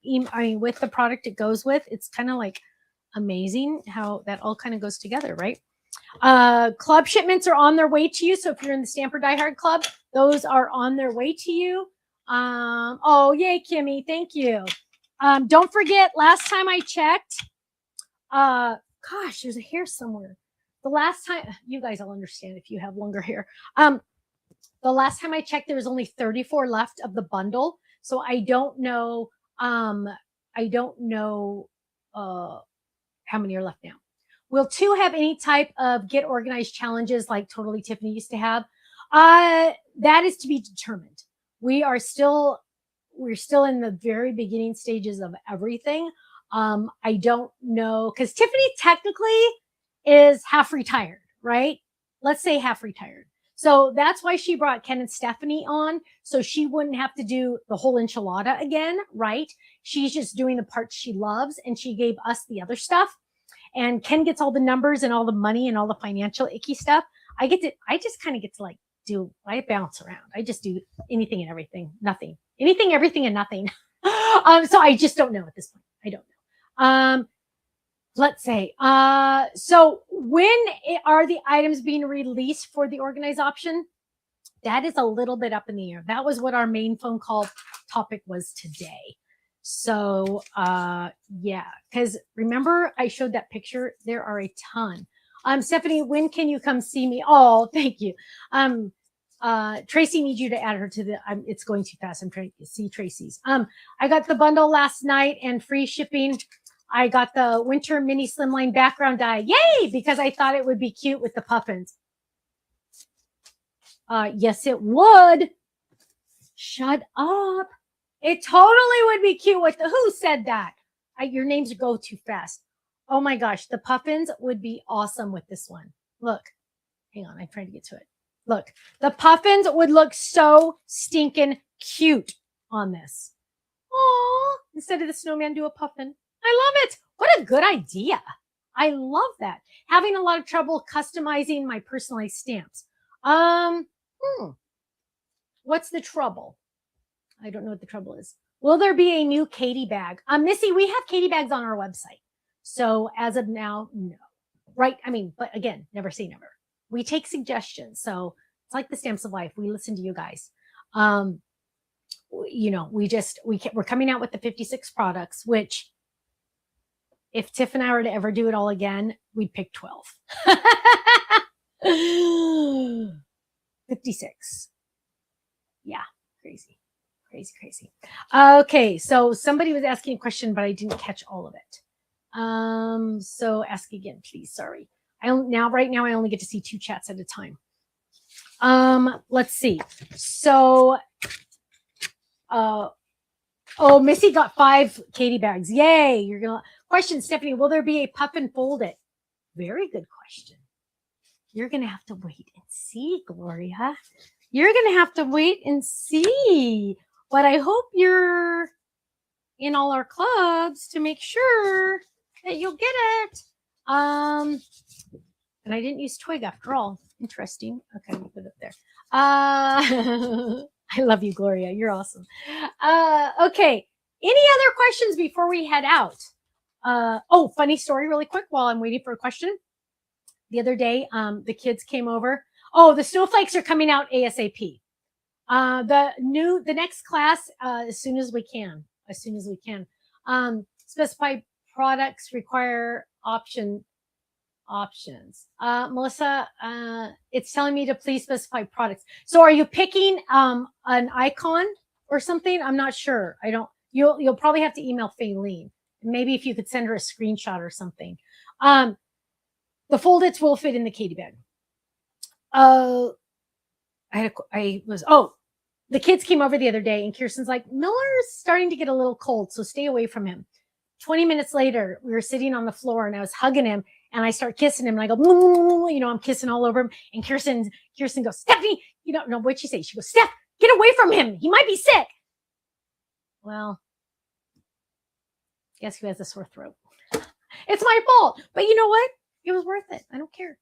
with the product it goes with. It's kind of like amazing how that all kind of goes together, right? Club shipments are on their way to you. So if you're in the Stamper Die Hard Club, those are on their way to you. Oh, yay, Kimmy. Thank you. Don't forget, last time I checked, gosh, there's a hair somewhere. The last time, you guys will understand if you have longer hair. The last time I checked, there was only 34 left of the bundle. So I don't know, how many are left now. Will 2 have any type of get organized challenges like Totally Tiffany used to have? That is to be determined. We're still in the very beginning stages of everything. I don't know, because Tiffany technically is half retired, right? Let's say half retired. So that's why she brought Ken and Stephanie on, so she wouldn't have to do the whole enchilada again, right? She's just doing the parts she loves, and she gave us the other stuff. And Ken gets all the numbers and all the money and all the financial icky stuff. I just kind of get to like I bounce around. I just do anything and everything, nothing, anything, everything, and nothing. So I just don't know at this point. I don't know. Let's say, so when are the items being released for the organized option? That is a little bit up in the air. That was what our main phone call topic was today. So, yeah, because remember I showed that picture. There are a ton. Stephanie, when can you come see me? Oh, thank you. Tracy needs you to add her to the, it's going too fast. I'm trying to see Tracy's. I got the bundle last night and free shipping. I got the winter mini slimline background die. Yay! Because I thought it would be cute with the puffins. Yes, it would. Shut up. It totally would be cute with the, who said that? Your names go too fast. Oh my gosh, the puffins would be awesome with this one. Look, hang on, I'm trying to get to it. Look, the puffins would look so stinking cute on this. Oh, instead of the snowman, do a puffin. I love it. What a good idea. I love that. Having a lot of trouble customizing my personalized stamps. Um, What's the trouble? I don't know what the trouble is. Will there be a new Katie bag? Missy, we have Katie bags on our website. So as of now, no. Right? I mean, but again, never say never. We take suggestions. So it's like the stamps of life. We listen to you guys. We're coming out with the 56 products, which if Tiff and I were to ever do it all again, we'd pick 12. 56. Yeah, crazy. Okay, so somebody was asking a question, but I didn't catch all of it. So ask again, please. Sorry. Right now I only get to see 2 chats at a time. Let's see. So Missy got 5 Katie bags. Yay. You're gonna question, Stephanie, will there be a puff and fold it? Very good question. You're gonna have to wait and see, Gloria. You're gonna have to wait and see. But I hope you're in all our clubs to make sure that you'll get it. And I didn't use twig after all. Interesting. Okay, we'll put it up there. I love you, Gloria. You're awesome. Okay. Any other questions before we head out? Funny story really quick while I'm waiting for a question. The other day, the kids came over. Oh, the snowflakes are coming out ASAP. The next class, as soon as we can. Specified products require options. Melissa, it's telling me to please specify products. So are you picking an icon or something? I'm not sure. You'll probably have to email Faylene. Maybe if you could send her a screenshot or something. The fold-its will fit in the Katie bag. The kids came over the other day and Kirsten's like, Miller's starting to get a little cold, so stay away from him. 20 minutes later, we were sitting on the floor and I was hugging him and I start kissing him and I go, I'm kissing all over him. And Kirsten goes, Stephanie, no, what'd she say? She goes, Steph, get away from him. He might be sick. Well, guess who has a sore throat? It's my fault. But you know what? It was worth it. I don't care.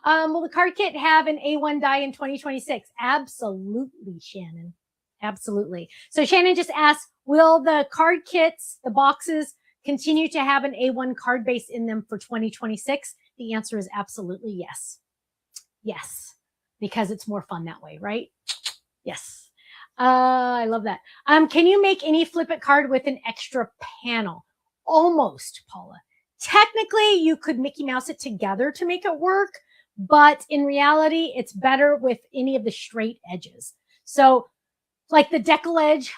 Will the card kit have an A1 die in 2026? Absolutely, Shannon. Absolutely. So Shannon just asked, will the card kits, the boxes, continue to have an A1 card base in them for 2026? The answer is absolutely yes. Yes, because it's more fun that way, right? Yes. I love that. Can you make any flip it card with an extra panel? Almost, Paula. Technically, you could Mickey Mouse it together to make it work, but in reality, it's better with any of the straight edges. So like the decal edge,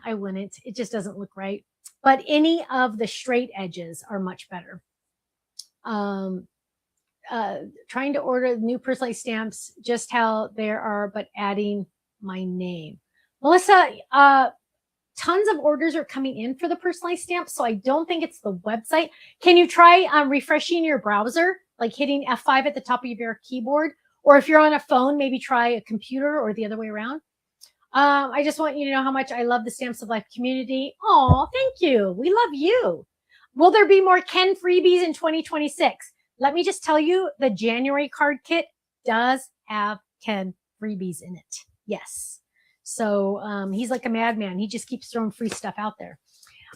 I wouldn't. It just doesn't look right. But any of the straight edges are much better. Trying to order new personalized stamps, just how there are, but adding my name. Melissa, tons of orders are coming in for the personalized stamps, so I don't think it's the website. Can you try refreshing your browser, like hitting F5 at the top of your keyboard? Or if you're on a phone, maybe try a computer or the other way around. I just want you to know how much I love the Stamps of Life community. Oh, thank you. We love you. Will there be more Ken freebies in 2026? Let me just tell you, the January card kit does have Ken freebies in it. Yes. So he's like a madman. He just keeps throwing free stuff out there.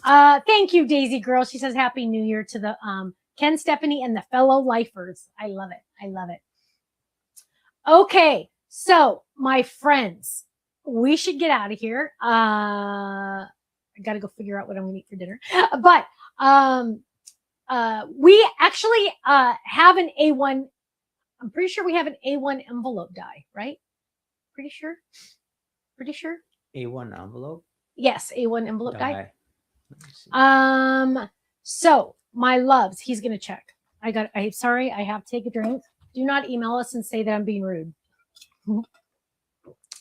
Thank you, Daisy Girl. She says Happy New Year to the Ken, Stephanie, and the fellow lifers. I love it. I love it. Okay. So my friends, we should get out of here. I got to go figure out what I'm going to eat for dinner. But we actually have an A1. I'm pretty sure we have an A1 envelope die, right? Pretty sure. A1 envelope? Yes, A1 envelope die. So my loves, he's going to check. I'm sorry, I have to take a drink. Do not email us and say that I'm being rude.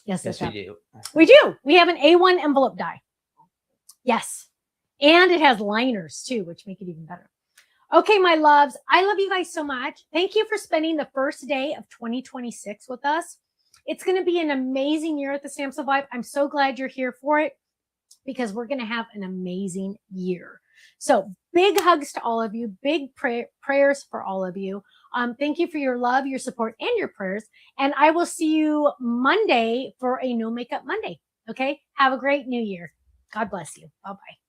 Yes, we do. We do. We have an A1 envelope die. Yes. And it has liners too, which make it even better. Okay, my loves, I love you guys so much. Thank you for spending the first day of 2026 with us. It's going to be an amazing year at the Stamps of Life. I'm so glad you're here for it because we're going to have an amazing year. So big hugs to all of you, big prayers for all of you. Thank you for your love, your support, and your prayers. And I will see you Monday for a No Makeup Monday. Okay. Have a great new year. God bless you. Bye bye.